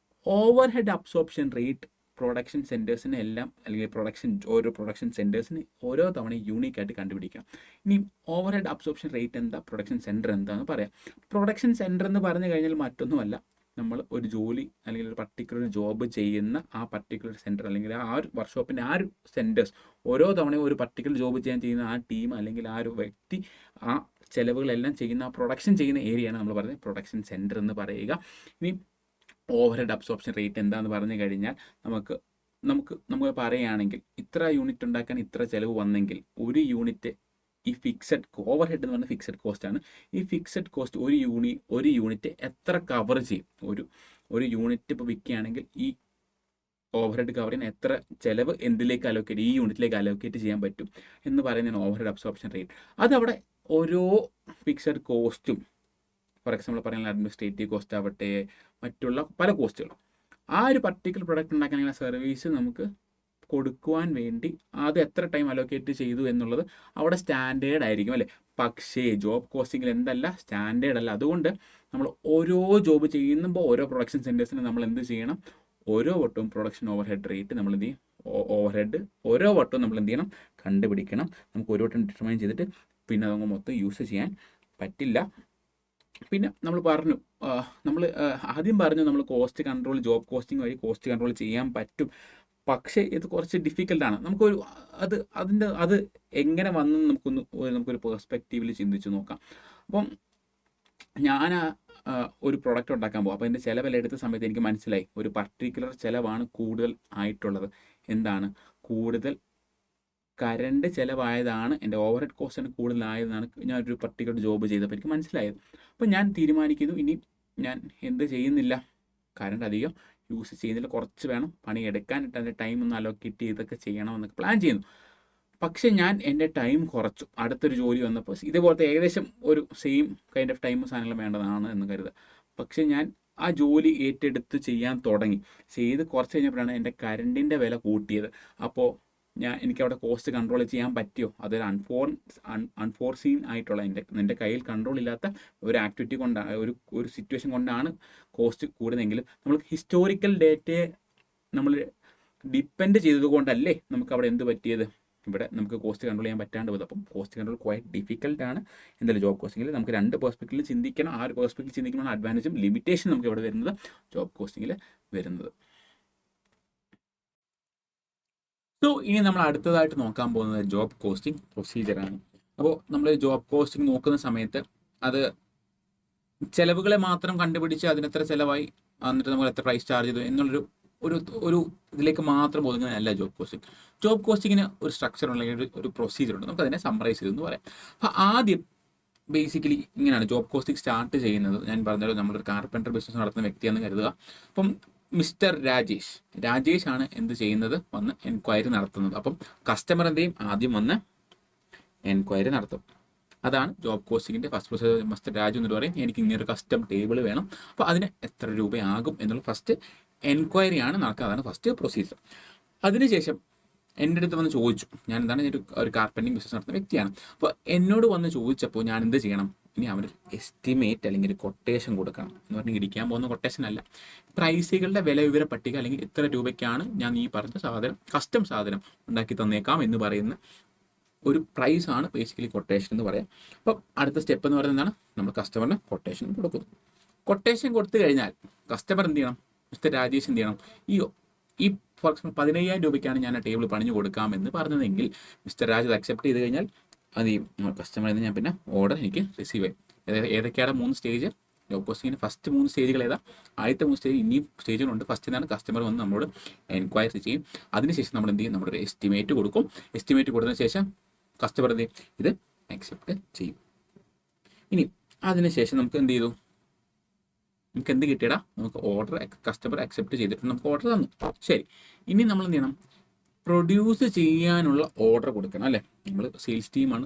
overhead absorption rate production സെൻറ്റേഴ്സിനെ എല്ലാം, അല്ലെങ്കിൽ ഓരോ പ്രൊഡക്ഷൻ സെൻറ്റേഴ്സിന് ഓരോ തവണ യൂണിക്കായിട്ട് കണ്ടുപിടിക്കണം. ഇനി ഓവർ ഹെഡ് അബ്സോർപ്ഷൻ റേറ്റ് എന്താ, പ്രൊഡക്ഷൻ സെൻറ്റർ എന്താണെന്ന് പറയാം. പ്രൊഡക്ഷൻ സെൻറ്റർ എന്ന് പറഞ്ഞു കഴിഞ്ഞാൽ മറ്റൊന്നുമല്ല, നമ്മൾ ഒരു ജോലി അല്ലെങ്കിൽ ഒരു പർട്ടിക്കുലർ ജോബ് ചെയ്യുന്ന ആ പർട്ടിക്കുലർ സെൻറ്റർ അല്ലെങ്കിൽ ആ ഒരു വർക്ക്ഷോപ്പിൻ്റെ ആ ഒരു സെൻറ്റേഴ്സ് ഓരോ തവണയും ഒരു പർട്ടിക്കുലർ ജോബ് ചെയ്യുന്ന ആ ടീം അല്ലെങ്കിൽ ആ ഒരു വ്യക്തി ആ ചിലവുകളെല്ലാം ചെയ്യുന്ന ആ പ്രൊഡക്ഷൻ ചെയ്യുന്ന ഏരിയയാണ് നമ്മൾ പറയുന്നത് പ്രൊഡക്ഷൻ സെൻറ്റർ എന്ന് പറയുക. ഇനി ഓവർ ഹെഡ് അബ്സോർപ്ഷൻ റേറ്റ് എന്താണെന്ന് പറഞ്ഞു കഴിഞ്ഞാൽ നമുക്ക് പറയുകയാണെങ്കിൽ ഇത്ര യൂണിറ്റ് ഉണ്ടാക്കാൻ ഇത്ര ചിലവ് വന്നെങ്കിൽ ഒരു യൂണിറ്റ് ഈ ഫിക്സഡ് ഓവർ ഹെഡ് എന്ന് പറഞ്ഞാൽ ഫിക്സഡ് കോസ്റ്റ് ആണ്. ഈ ഫിക്സഡ് കോസ്റ്റ് ഒരു യൂണിറ്റ് എത്ര കവർ ചെയ്യും, ഒരു യൂണിറ്റ് ഇപ്പോൾ വിൽക്കുകയാണെങ്കിൽ ഈ ഓവർ ഹെഡ് കവർ ചെയ്യാൻ എത്ര ചിലവ് എന്തിലേക്ക് ഈ യൂണിറ്റിലേക്ക് അലോക്കേറ്റ് ചെയ്യാൻ പറ്റും എന്ന് പറയുന്നതാണ് ഓവർ ഹെഡ് അബ്സോർപ്ഷൻ റേറ്റ്. അതവിടെ ഓരോ ഫിക്സഡ് കോസ്റ്റും, ഫോർ എക്സാമ്പിൾ പറയുന്നത് അഡ്മിനിസ്ട്രേറ്റീവ് കോസ്റ്റ് ആവട്ടെ, മറ്റുള്ള പല കോസ്റ്റുകളും, ആ ഒരു പർട്ടിക്കുലർ പ്രൊഡക്റ്റ് ഉണ്ടാക്കാനുള്ള സർവീസ് നമുക്ക് കൊടുക്കുവാൻ വേണ്ടി അത് എത്ര ടൈം അലോക്കേറ്റ് ചെയ്തു എന്നുള്ളത് അവിടെ സ്റ്റാൻഡേർഡ് ആയിരിക്കും അല്ലേ. പക്ഷേ ജോബ് കോസ്റ്റിങ്ങിൽ എന്തല്ല, സ്റ്റാൻഡേർഡ് അല്ല. അതുകൊണ്ട് നമ്മൾ ഓരോ ജോബ് ചെയ്യുമ്പോൾ ഓരോ പ്രൊഡക്ഷൻ സെൻറ്റേഴ്സിന് നമ്മൾ എന്ത് ചെയ്യണം, ഓരോ വട്ടവും പ്രൊഡക്ഷൻ ഓവർ ഹെഡ് റേറ്റ് നമ്മൾ എന്ത് ചെയ്യും, ഓവർ ഹെഡ് ഓരോ വട്ടവും നമ്മൾ എന്ത് ചെയ്യണം, കണ്ടുപിടിക്കണം. നമുക്ക് ഒരു വട്ടം ഡിറ്റർമൈൻ ചെയ്തിട്ട് പിന്നെ അതങ്ങ് മൊത്തം യൂസ് ചെയ്യാൻ പറ്റില്ല. പിന്നെ നമ്മൾ പറഞ്ഞു, നമ്മൾ ആദ്യം പറഞ്ഞു നമ്മൾ കോസ്റ്റ് കൺട്രോൾ, ജോബ് കോസ്റ്റിംഗ് വഴി കോസ്റ്റ് കൺട്രോൾ ചെയ്യാൻ പറ്റും. പക്ഷേ ഇത് കുറച്ച് ഡിഫിക്കൽട്ടാണ്. നമുക്കൊരു അത് എങ്ങനെ വന്നു നമുക്കൊരു പെർസ്പെക്റ്റീവിൽ ചിന്തിച്ച് നോക്കാം. അപ്പം ഞാൻ ഒരു പ്രൊഡക്റ്റ് ഉണ്ടാക്കാൻ പോകും. അപ്പോൾ എൻ്റെ ചിലവെല്ലാം എടുത്ത സമയത്ത് എനിക്ക് മനസ്സിലായി ഒരു പർട്ടിക്കുലർ ചിലവാണ് കൂടുതൽ ആയിട്ടുള്ളത്. എന്താണ് കൂടുതൽ കറണ്ട് ചിലവായതാണ്, എൻ്റെ ഓവർ ഹെഡ് കോസ്റ്റാണ് കൂടുതലായതാണ് ഞാൻ ഒരു പർട്ടിക്കുലർ ജോബ് ചെയ്തപ്പോൾ എനിക്ക് മനസ്സിലായത്. അപ്പോൾ ഞാൻ തീരുമാനിക്കുന്നു ഇനി ഞാൻ എന്ത് ചെയ്യുന്നില്ല, കറണ്ട് അധികം യൂസ് ചെയ്യുന്നില്ല, കുറച്ച് വേണം പണി എടുക്കാനിട്ട് അതിൻ്റെ ടൈം ഒന്ന് അലോക്കേറ്റ് ചെയ്തൊക്കെ ചെയ്യണമെന്നൊക്കെ പ്ലാൻ ചെയ്യുന്നു. പക്ഷേ ഞാൻ എൻ്റെ ടൈം കുറച്ചു. അടുത്തൊരു ജോലി വന്നപ്പോൾ ഇതേപോലത്തെ ഏകദേശം ഒരു സെയിം കൈൻഡ് ഓഫ് ടൈം സാധനങ്ങൾ വേണ്ടതാണ് എന്ന് കരുതുക. പക്ഷേ ഞാൻ ആ ജോലി ഏറ്റെടുത്ത് ചെയ്യാൻ തുടങ്ങി. ചെയ്ത് കുറച്ച് കഴിഞ്ഞപ്പോഴാണ് എൻ്റെ കറണ്ടിൻ്റെ വില കൂട്ടിയത്. അപ്പോൾ എനിക്കവിടെ കോസ്റ്റ് കൺട്രോൾ ചെയ്യാൻ പറ്റിയോ? അതൊരു അൺഫോർസീൻ ആയിട്ടുള്ള എൻ്റെ കയ്യിൽ കൺട്രോൾ ഇല്ലാത്ത ഒരു ആക്ടിവിറ്റി കൊണ്ടാണ്, ഒരു സിറ്റുവേഷൻ കൊണ്ടാണ് കോസ്റ്റ് കൂടുന്നതെങ്കിലും നമ്മൾ ഹിസ്റ്റോറിക്കൽ ഡേറ്റയെ നമ്മൾ ഡിപ്പെൻഡ് ചെയ്തത് കൊണ്ടല്ലേ നമുക്ക് അവിടെ എന്ത് പറ്റിയത്, ഇവിടെ നമുക്ക് കോസ്റ്റ് കൺട്രോൾ ചെയ്യാൻ പറ്റാണ്ട് പോയത്. അപ്പം കോസ്റ്റ് കൺട്രോൾ ക്വൈറ്റ് ഡിഫിക്കൽട്ടാണ് എന്തായാലും ജോബ് കോസ്റ്റിങ്ങിൽ. നമുക്ക് രണ്ട് പെർസ്പെക്റ്റീവിൽ ചിന്തിക്കണം. ആ ഒരു പെർസ്പെക്റ്റീവ് ചിന്തിക്കുമ്പോൾ അഡ്വാൻറ്റേജും ലിമിറ്റേഷൻ നമുക്ക് ഇവിടെ വരുന്നത് ജോബ് കോസ്റ്റിങ്ങിൽ വരുന്നത്. സോ ഇനി നമ്മൾ അടുത്തതായിട്ട് നോക്കാൻ പോകുന്നത് ജോബ് കോസ്റ്റിംഗ് പ്രൊസീജിയറാണ്. അപ്പോൾ നമ്മൾ ജോബ് കോസ്റ്റിംഗ് നോക്കുന്ന സമയത്ത് അത് ചിലവുകളെ മാത്രം കണ്ടുപിടിച്ച് അതിനെത്ര ചിലവായി എന്നിട്ട് നമ്മൾ എത്ര പ്രൈസ് ചാർജ് ചെയ്തു എന്നുള്ളൊരു ഒരു ഇതിലേക്ക് മാത്രം ഒതുങ്ങുന്നതല്ല ജോബ് കോസ്റ്റിംഗ്. ജോബ് കോസ്റ്റിങ്ങിന് ഒരു സ്ട്രക്ചർ അല്ലെങ്കിൽ ഒരു പ്രൊസീജിയർ ഉണ്ട്. നമുക്കതിനെ സമ്മറൈസ് ചെയ്തെന്ന് പറയാം. അപ്പോൾ ആദ്യം ബേസിക്കലി ഇങ്ങനെയാണ് ജോബ് കോസ്റ്റിംഗ് സ്റ്റാർട്ട് ചെയ്യുന്നത്. ഞാൻ പറഞ്ഞല്ലോ നമ്മളൊരു കാർപ്പൻറ്റർ ബിസിനസ് നടത്തുന്ന വ്യക്തിയാണെന്ന് കരുതുക. അപ്പം മിസ്റ്റർ രാജേഷ് ആണ് എന്ത് ചെയ്യുന്നത്, വന്ന് എൻക്വയറി നടത്തുന്നത്. അപ്പം കസ്റ്റമർ എന്ത് ചെയ്യും, ആദ്യം വന്ന് എൻക്വയറി നടത്തും. അതാണ് ജോബ് കോസ്റ്റിങ്ങിൻ്റെ ഫസ്റ്റ് പ്രൊസീജിയർ. മിസ്റ്റർ രാജു എന്ന് പറയും എനിക്ക് ഇങ്ങനൊരു കസ്റ്റം ടേബിൾ വേണം, അപ്പോൾ അതിന് എത്ര രൂപയാകും എന്നുള്ള ഫസ്റ്റ് എൻക്വയറി ആണ് നടക്കുക. അതാണ് ഫസ്റ്റ് പ്രൊസീജിയർ. അതിനുശേഷം എൻ്റെ അടുത്ത് വന്ന് ചോദിച്ചു, ഞാൻ എന്താണ് ഒരു കാർപ്പൻറ്റിങ് ബിസിനസ് നടത്തുന്ന വ്യക്തിയാണ്. അപ്പോൾ എന്നോട് വന്ന് ചോദിച്ചപ്പോൾ ഞാൻ എന്ത് ചെയ്യണം, ഇനി അവനൊരു എസ്റ്റിമേറ്റ് അല്ലെങ്കിൽ ഒരു കൊട്ടേഷൻ കൊടുക്കണം. എന്ന് പറഞ്ഞാൽ ഇടിക്കാൻ പോകുന്ന കൊട്ടേഷൻ അല്ല, പ്രൈസുകളുടെ വില വിവര പട്ടിക അല്ലെങ്കിൽ എത്ര രൂപയ്ക്കാണ് ഞാൻ ഈ പറഞ്ഞ സാധനം, കസ്റ്റം സാധനം ഉണ്ടാക്കി തന്നേക്കാം എന്ന് പറയുന്ന ഒരു പ്രൈസാണ് ബേസിക്കലി കൊട്ടേഷൻ എന്ന് പറയാം. അപ്പം അടുത്ത സ്റ്റെപ്പ് എന്ന് പറയുന്നത് എന്താണ്, നമ്മൾ കസ്റ്റമറിന് കൊട്ടേഷൻ കൊടുക്കുന്നു. കൊട്ടേഷൻ കൊടുത്തു കഴിഞ്ഞാൽ കസ്റ്റമർ എന്ത് ചെയ്യണം, മിസ്റ്റർ രാജേഷ് എന്ത് ചെയ്യണം, ഈ ഫോർ എക്സാമ്പിൾ 15,000 രൂപയ്ക്കാണ് ഞാൻ ആ ടേബിൾ പണിഞ്ഞു കൊടുക്കാമെന്ന് പറഞ്ഞതെങ്കിൽ മിസ്റ്റർ രാജ് അത് അക്സെപ്റ്റ് ചെയ്ത് കഴിഞ്ഞാൽ അത് ഈ കസ്റ്റമറിൽ നിന്ന് ഞാൻ പിന്നെ ഓർഡർ എനിക്ക് റിസീവ് ചെയ്യും. ഏതൊക്കെയാണ് 3 സ്റ്റേജ് ജോബ് കോസ്റ്റിങ്ങിന്? ഫസ്റ്റ് 3 സ്റ്റേജുകൾ ഏതാ? ആദ്യത്തെ 3 സ്റ്റേജ് ഇനിയും സ്റ്റേജുകളുണ്ട്. ഫസ്റ്റ് എന്താണ്, കസ്റ്റമർ വന്ന് നമ്മളോട് എൻക്വയറി ചെയ്യും. അതിനുശേഷം നമ്മൾ എന്ത് ചെയ്യും, നമ്മളൊരു എസ്റ്റിമേറ്റ് കൊടുക്കും. എസ്റ്റിമേറ്റ് കൊടുത്തതിന് ശേഷം കസ്റ്റമർ എന്ത് ചെയ്യും, ഇത് അക്സെപ്റ്റ് ചെയ്യും. ഇനി അതിനുശേഷം നമുക്ക് എന്ത് ചെയ്തു, നമുക്ക് എന്ത് കിട്ടിയടാ, നമുക്ക് ഓർഡർ കസ്റ്റമർ അക്സെപ്റ്റ് ചെയ്തിട്ട് നമുക്ക് ഓർഡർ തന്നു. ശരി, ഇനി നമ്മൾ എന്ത് ചെയ്യണം, പ്രൊഡ്യൂസ് ചെയ്യാനുള്ള ഓർഡർ കൊടുക്കണം അല്ലേ. നമ്മൾ സെയിൽസ് ടീമാണ്,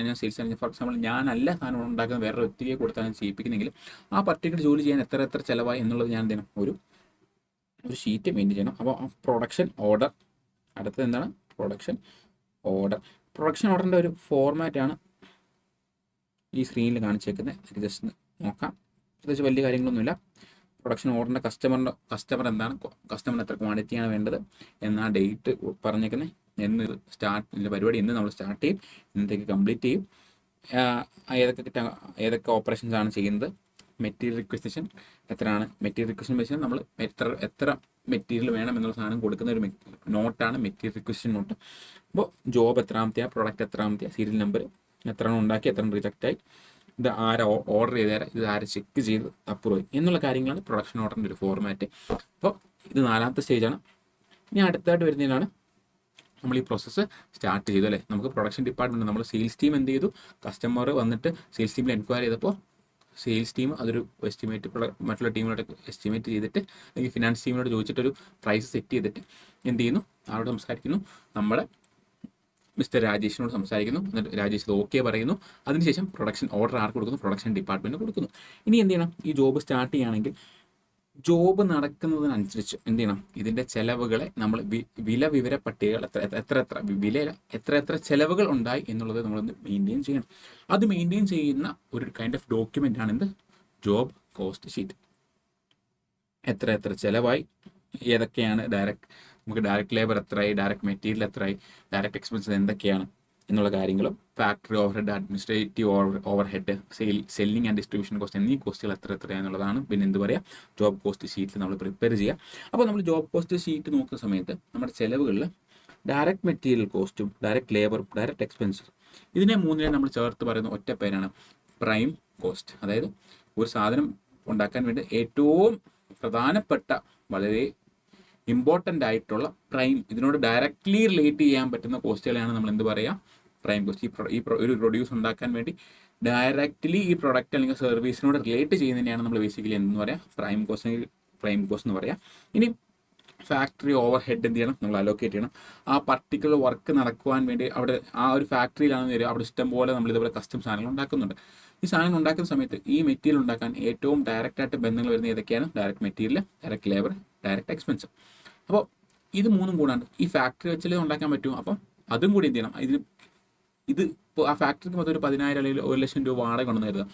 ഞാൻ സെയിൽസ് ആണ്. ഫോർ എക്സാമ്പിൾ ഞാനല്ല സാധനം ഉണ്ടാക്കുന്ന വേറെ വ്യക്തിയെ കൊടുത്താണ് ചെയ്യിപ്പിക്കുന്നെങ്കിൽ ആ പർട്ടിക്കുലർ ജോലി ചെയ്യാൻ എത്ര ചിലവായി എന്നുള്ളത് ഞാൻ എന്ത് ചെയ്യണം, ഒരു ഷീറ്റ് മെയിൻറ്റെയിൻ ചെയ്യണം. അപ്പോൾ ആ പ്രൊഡക്ഷൻ ഓർഡർ, അടുത്തത് എന്താണ്, പ്രൊഡക്ഷൻ ഓർഡറിൻ്റെ ഒരു ഫോർമാറ്റാണ് ഈ സ്ക്രീനിൽ കാണിച്ചേക്കുന്നത്. ജസ്റ്റ് നോക്കാം, പ്രത്യേകിച്ച് വലിയ കാര്യങ്ങളൊന്നുമില്ല. പ്രൊഡക്ഷൻ ഓർഡറിൻ്റെ കസ്റ്റമർ എന്താണ്, കസ്റ്റമറിന് എത്ര ക്വാണ്ടിറ്റിയാണ് വേണ്ടത് എന്നാ ഡേറ്റ് പറഞ്ഞേക്കുന്നത്, എന്ന് ഇതിൻ്റെ പരിപാടി എന്ന് നമ്മൾ സ്റ്റാർട്ട് ചെയ്യും, ഇന്നത്തേക്ക് കംപ്ലീറ്റ് ചെയ്യും, ഏതൊക്കെ ഓപ്പറേഷൻസ് ആണ് ചെയ്യുന്നത്, മെറ്റീരിയൽ റിക്വസിഷൻ എത്രയാണ്, മെറ്റീരിയൽ റിക്വസിഷൻ വെച്ചാൽ നമ്മൾ എത്ര മെറ്റീരിയൽ വേണം എന്നുള്ള സാധനം കൊടുക്കുന്ന ഒരു നോട്ടാണ് മെറ്റീരിയൽ റിക്വസിഷൻ നോട്ട്. അപ്പോൾ ജോബ് എത്രാമത്തെയാണ്, പ്രൊഡക്റ്റ് എത്രാമത്തെയാണ്, സീരിയൽ നമ്പർ എത്രയാണ് ഉണ്ടാക്കി, എത്ര റിജക്റ്റായി, ഇത് ആരാ ഓർഡർ ചെയ്തേരാ, ഇത് ആര് ചെക്ക് ചെയ്ത് അപ്രൂവ് എന്നുള്ള കാര്യങ്ങളാണ് പ്രൊഡക്ഷൻ ഓർഡറിൻ്റെ ഒരു ഫോർമാറ്റ്. അപ്പോൾ ഇത് 4ാമത്തെ സ്റ്റേജാണ്. ഇനി അടുത്തായിട്ട് വരുന്നതിനാണ് നമ്മൾ ഈ പ്രോസസ്സ് സ്റ്റാർട്ട് ചെയ്തു അല്ലേ. നമുക്ക് പ്രൊഡക്ഷൻ ഡിപ്പാർട്ട്മെൻറ്റ്, നമ്മൾ സെയിൽസ് ടീം എന്ത് ചെയ്തു, കസ്റ്റമർ വന്നിട്ട് സെയിൽസ് ടീമിൽ എൻക്വയറി ചെയ്തപ്പോൾ സെയിൽസ് ടീം അതൊരു എസ്റ്റിമേറ്റ് മറ്റുള്ള ടീമിനോട് എസ്റ്റിമേറ്റ് ചെയ്തിട്ട് അല്ലെങ്കിൽ ഫിനാൻസ് ടീമിനോട് ചോദിച്ചിട്ടൊരു പ്രൈസ് സെറ്റ് ചെയ്തിട്ട് എന്ത് ചെയ്യുന്നു, ആരോട് സംസാരിക്കുന്നു, നമ്മുടെ മിസ്റ്റർ രാജേഷിനോട് സംസാരിക്കുന്നു. എന്നിട്ട് രാജേഷ് ഓക്കെ പറയുന്നു. അതിനുശേഷം പ്രൊഡക്ഷൻ ഓർഡർ ആർക്ക് കൊടുക്കുന്നു, പ്രൊഡക്ഷൻ ഡിപ്പാർട്ട്മെൻറ്റ് കൊടുക്കുന്നു. ഇനി എന്ത് ചെയ്യണം, ഈ ജോബ് സ്റ്റാർട്ട് ചെയ്യുകയാണെങ്കിൽ ജോബ് നടക്കുന്നതിനനുസരിച്ച് എന്ത് ചെയ്യണം, ഇതിൻ്റെ ചെലവുകളെ നമ്മൾ വില വിവര പട്ടികകൾ എത്ര ചെലവുകൾ ഉണ്ടായി എന്നുള്ളത് നമ്മളൊന്ന് മെയിൻറ്റെയിൻ ചെയ്യണം. അത് മെയിൻറ്റെയിൻ ചെയ്യുന്ന ഒരു കൈൻഡ് ഓഫ് ഡോക്യുമെൻ്റ് ആണ് എന്ത്, ജോബ് കോസ്റ്റ് ഷീറ്റ്. എത്ര ചിലവായി, ഏതൊക്കെയാണ് നമുക്ക് ഡയറക്റ്റ് ലേബർ എത്രയായി, ഡയറക്റ്റ് മെറ്റീരിയൽ എത്രയായി, ഡയറക്റ്റ് എക്സ്പെൻസസ് എന്തൊക്കെയാണ് എന്നുള്ള കാര്യങ്ങളും, factory over head, administrative over head, selling and distribution cost എന്നീ കോസ്റ്റുകൾ എത്രയാണെന്നുള്ളതാണ് പിന്നെ എന്ത് പറയുക, ജോബ് കോസ്റ്റ് ഷീറ്റിൽ നമ്മൾ പ്രിപ്പയർ ചെയ്യുക. അപ്പോൾ നമ്മൾ ജോബ് കോസ്റ്റ് ഷീറ്റ് നോക്കുന്ന സമയത്ത് നമ്മുടെ ചിലവുകളിൽ ഡയറക്റ്റ് മെറ്റീരിയൽ കോസ്റ്റും ഡയറക്റ്റ് ലേബറും ഡയറക്റ്റ് എക്സ്പെൻസും ഇതിനെ മൂന്നിനെ നമ്മൾ ചേർത്ത് പറയുന്ന ഒറ്റ പേരാണ് പ്രൈം കോസ്റ്റ്. അതായത് ഒരു സാധനം ഉണ്ടാക്കാൻ വേണ്ടി ഏറ്റവും പ്രധാനപ്പെട്ട വളരെ ഇമ്പോർട്ടൻ്റ് ആയിട്ടുള്ള പ്രൈം, ഇതിനോട് ഡയറക്റ്റ്ലി റിലേറ്റ് ചെയ്യാൻ പറ്റുന്ന കോസ്റ്റുകളെയാണ് നമ്മൾ എന്ത് പറയുക, പ്രൈം കോസ്റ്റ്. ഈ ഒരു പ്രൊഡ്യൂസ് ഉണ്ടാക്കാൻ വേണ്ടി ഡയറക്റ്റ്ലി ഈ പ്രൊഡക്റ്റ് അല്ലെങ്കിൽ സർവീസിനോട് റിലേറ്റ് ചെയ്യുന്നതിനെയാണ് നമ്മൾ ബേസിക്കലി എന്തെന്ന് പറയാം, പ്രൈം കോസ്റ്റ് എന്ന് പറയാം. ഇനി ഫാക്ടറി ഓവർ ഹെഡ് എന്ത് ചെയ്യണം, നമ്മൾ അലോക്കേറ്റ് ചെയ്യണം. ആ പർട്ടിക്കുലർ വർക്ക് നടക്കുവാൻ വേണ്ടി അവിടെ ആ ഒരു ഫാക്ടറിയിലാണെന്ന് വരിക, അവിടെ ഇഷ്ടം പോലെ നമ്മൾ ഇതുപോലെ കസ്റ്റം സാധനങ്ങൾ ഉണ്ടാക്കുന്നുണ്ട്. ഈ സാധനങ്ങൾ ഉണ്ടാക്കുന്ന സമയത്ത് ഈ മെറ്റീരിയൽ ഉണ്ടാക്കാൻ ഏറ്റവും ഡയറക്റ്റായിട്ട് ബന്ധങ്ങൾ വരുന്ന ഏതൊക്കെയാണ്, direct material, direct labour, direct expense. അപ്പോൾ ഇത് മൂന്നും കൂടാണ്ട് ഈ ഫാക്ടറി വെച്ചാലേ ഉണ്ടാക്കാൻ പറ്റും. അപ്പം അതും കൂടി എന്ത് ചെയ്യണം, ഇത് ഇപ്പോൾ ആ ഫാക്ടറിക്ക് മൊത്തം ഒരു 10,000 അല്ലെങ്കിൽ 1,00,000 രൂപ വാടക ഉണ്ടെന്ന് കരുതാം.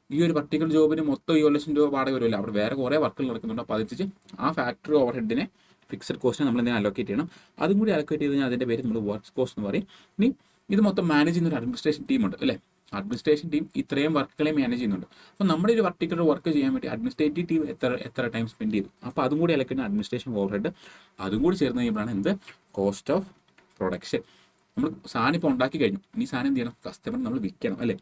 ഈ ഒരു പർട്ടിക്കുലർ ജോബിന് മൊത്തം ഈ 1,00,000 രൂപ വാടക വരുമല്ലോ, അവിടെ വേറെ കുറേ വർക്കുകൾ നടക്കുന്നുണ്ട്. അപ്പോൾ അതിച്ച് ആ ഫാക്ടറി ഓവർ ഹെഡിനെ ഫിക്സഡ് കോസ്റ്റിനെ നമ്മൾ എന്തെങ്കിലും അലോക്കേറ്റ് ചെയ്യണം. അതും കൂടി അലോക്കേറ്റ് ചെയ്ത് കഴിഞ്ഞാൽ അതിൻ്റെ പേര് നമ്മൾ വർക്ക് കോസ്റ്റ് എന്ന് പറയും. ഇനി ഇത് മൊത്തം മാനേജ് ചെയ്യുന്ന ഒരു അഡ്മിനിസ്ട്രേഷൻ ടീമുണ്ട് അല്ലേ, അഡ്മിനിസ്ട്രേഷൻ ടീം ഇത്രയും വർക്കുകളെ മാനേജ് ചെയ്യുന്നുണ്ട്. അപ്പോൾ നമ്മുടെ ഒരു പർട്ടിക്കുലർ വർക്ക് ചെയ്യാൻ വേണ്ടി അഡ്മിനിസ്ട്രേറ്റീവ് ടീം എത്ര ടൈം സ്പെൻഡ് ചെയ്തു, അപ്പോൾ അതും കൂടി അലോക്കേറ്റ് അഡ്മിനിസ്ട്രേഷൻ ഓവർ ഹെഡ്, അതും കൂടി ചേർന്ന് കഴിയുമ്പോഴാണ് എന്ത്, കോസ്റ്റ് ഓഫ് പ്രൊഡക്ഷൻ. നമ്മൾ സാധനം ഇപ്പോൾ ഉണ്ടാക്കി കഴിഞ്ഞു, ഇനി സാധനം എന്ത് ചെയ്യണം, കസ്റ്റമർ നമ്മൾ വിൽക്കണം അല്ലേ.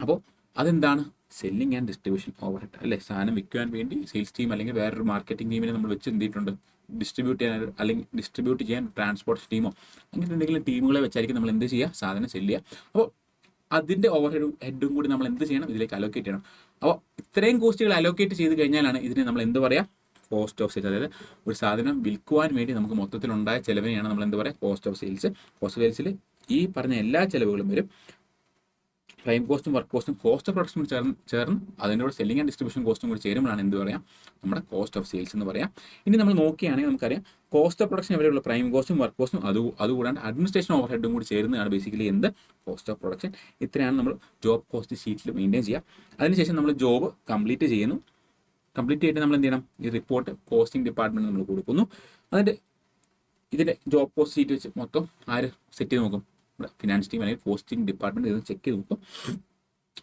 അപ്പോൾ അതെന്താണ്, selling and distribution over head അല്ലേ. സാധനം വിൽക്കുവാൻ വേണ്ടി സെയിൽസ് ടീം അല്ലെങ്കിൽ വേറൊരു മാർക്കറ്റിംഗ് ടീമിനെ നമ്മൾ വെച്ച് എന്ത് ചെയ്തിട്ടുണ്ട്, ഡിസ്ട്രിബ്യൂട്ട് ചെയ്യാൻ ട്രാൻസ്പോർട്ട് ടീമോ അങ്ങനെ എന്തെങ്കിലും ടീമുകളെ വെച്ചായിരിക്കും നമ്മൾ എന്ത് ചെയ്യുക, സാധനം സെല്ല് ചെയ്യുക. അപ്പോൾ അതിൻ്റെ ഓവർ ഹെഡും കൂടി നമ്മൾ എന്ത് ചെയ്യണം, ഇതിലേക്ക് അലോക്കേറ്റ് ചെയ്യണം. അപ്പോൾ ഇത്രയും കോസ്റ്റുകൾ അലോക്കേറ്റ് ചെയ്ത് കഴിഞ്ഞാലാണ് ഇതിനെ നമ്മൾ എന്ത് പറയുക, കോസ്റ്റ് ഓഫ് സെയിൽസ്. അതായത് ഒരു സാധനം വിൽക്കുവാൻ വേണ്ടി നമുക്ക് മൊത്തത്തിലുണ്ടായ ചിലവിനെയാണ് നമ്മൾ എന്ത് പറയുക, cost of sales. Cost of സെയിൽസിൽ ഈ പറഞ്ഞ എല്ലാ ചിലവുകളും വരും. പ്രൈം കോസ്റ്റും വർക്ക് കോസ്റ്റും കോസ്റ്റ് ഓഫ് പ്രൊഡക്ഷനും ചേർന്ന് അതിൻ്റെ കൂടെ സെല്ലിംഗ് ആൻഡ് ഡിസ്ട്രിബ്യൂഷൻ കോസ്റ്റും കൂടി ചേരുമ്പോഴാണ് എന്ത് പറയാം, നമ്മുടെ കോസ്റ്റ് ഓഫ് സെയിൽസ് എന്ന് പറയാം. ഇനി നമ്മൾ നോക്കുകയാണെങ്കിൽ നമുക്കറിയാം കോസ്റ്റ് ഓഫ് പ്രൊഡക്ഷൻ എവിടെയുള്ള പ്രൈം കോസ്റ്റും വർക്ക് കോസ്റ്റും അതുകൂടാണ്ട് അഡ്മിനിസ്ട്രേഷൻ ഓവർ ഹെഡും കൂടി ചേരുന്നതാണ് ബേസിക്കലി എന്ത്, കോസ്റ്റ് ഓഫ് പ്രൊഡക്ഷൻ. ഇത്രയാണ് നമ്മൾ ജോബ് കോസ്റ്റ് ഷീറ്റിൽ മെയിൻറ്റെയിൻ ചെയ്യുക. അതിനുശേഷം നമ്മൾ ജോബ് കംപ്ലീറ്റ് ചെയ്യുന്നു. കംപ്ലീറ്റ് ചെയ്തിട്ട് നമ്മൾ എന്ത് ചെയ്യണം, ഈ റിപ്പോർട്ട് കോസ്റ്റിംഗ് ഡിപ്പാർട്ട്മെൻറ്റ് നമ്മൾ കൊടുക്കുന്നു. അതിൻ്റെ ഇതിൻ്റെ ജോബ് കോസ്റ്റ് ഷീറ്റ് വെച്ച് മൊത്തം ആര് സെറ്റ് ചെയ്ത് നോക്കും, ഫിനാൻസ് ടീം അല്ലെങ്കിൽ കോസ്റ്റിംഗ് ഡിപ്പാർട്ട്മെൻറ്റ് ഇത് ചെക്ക് ചെയ്ത് നോക്കും.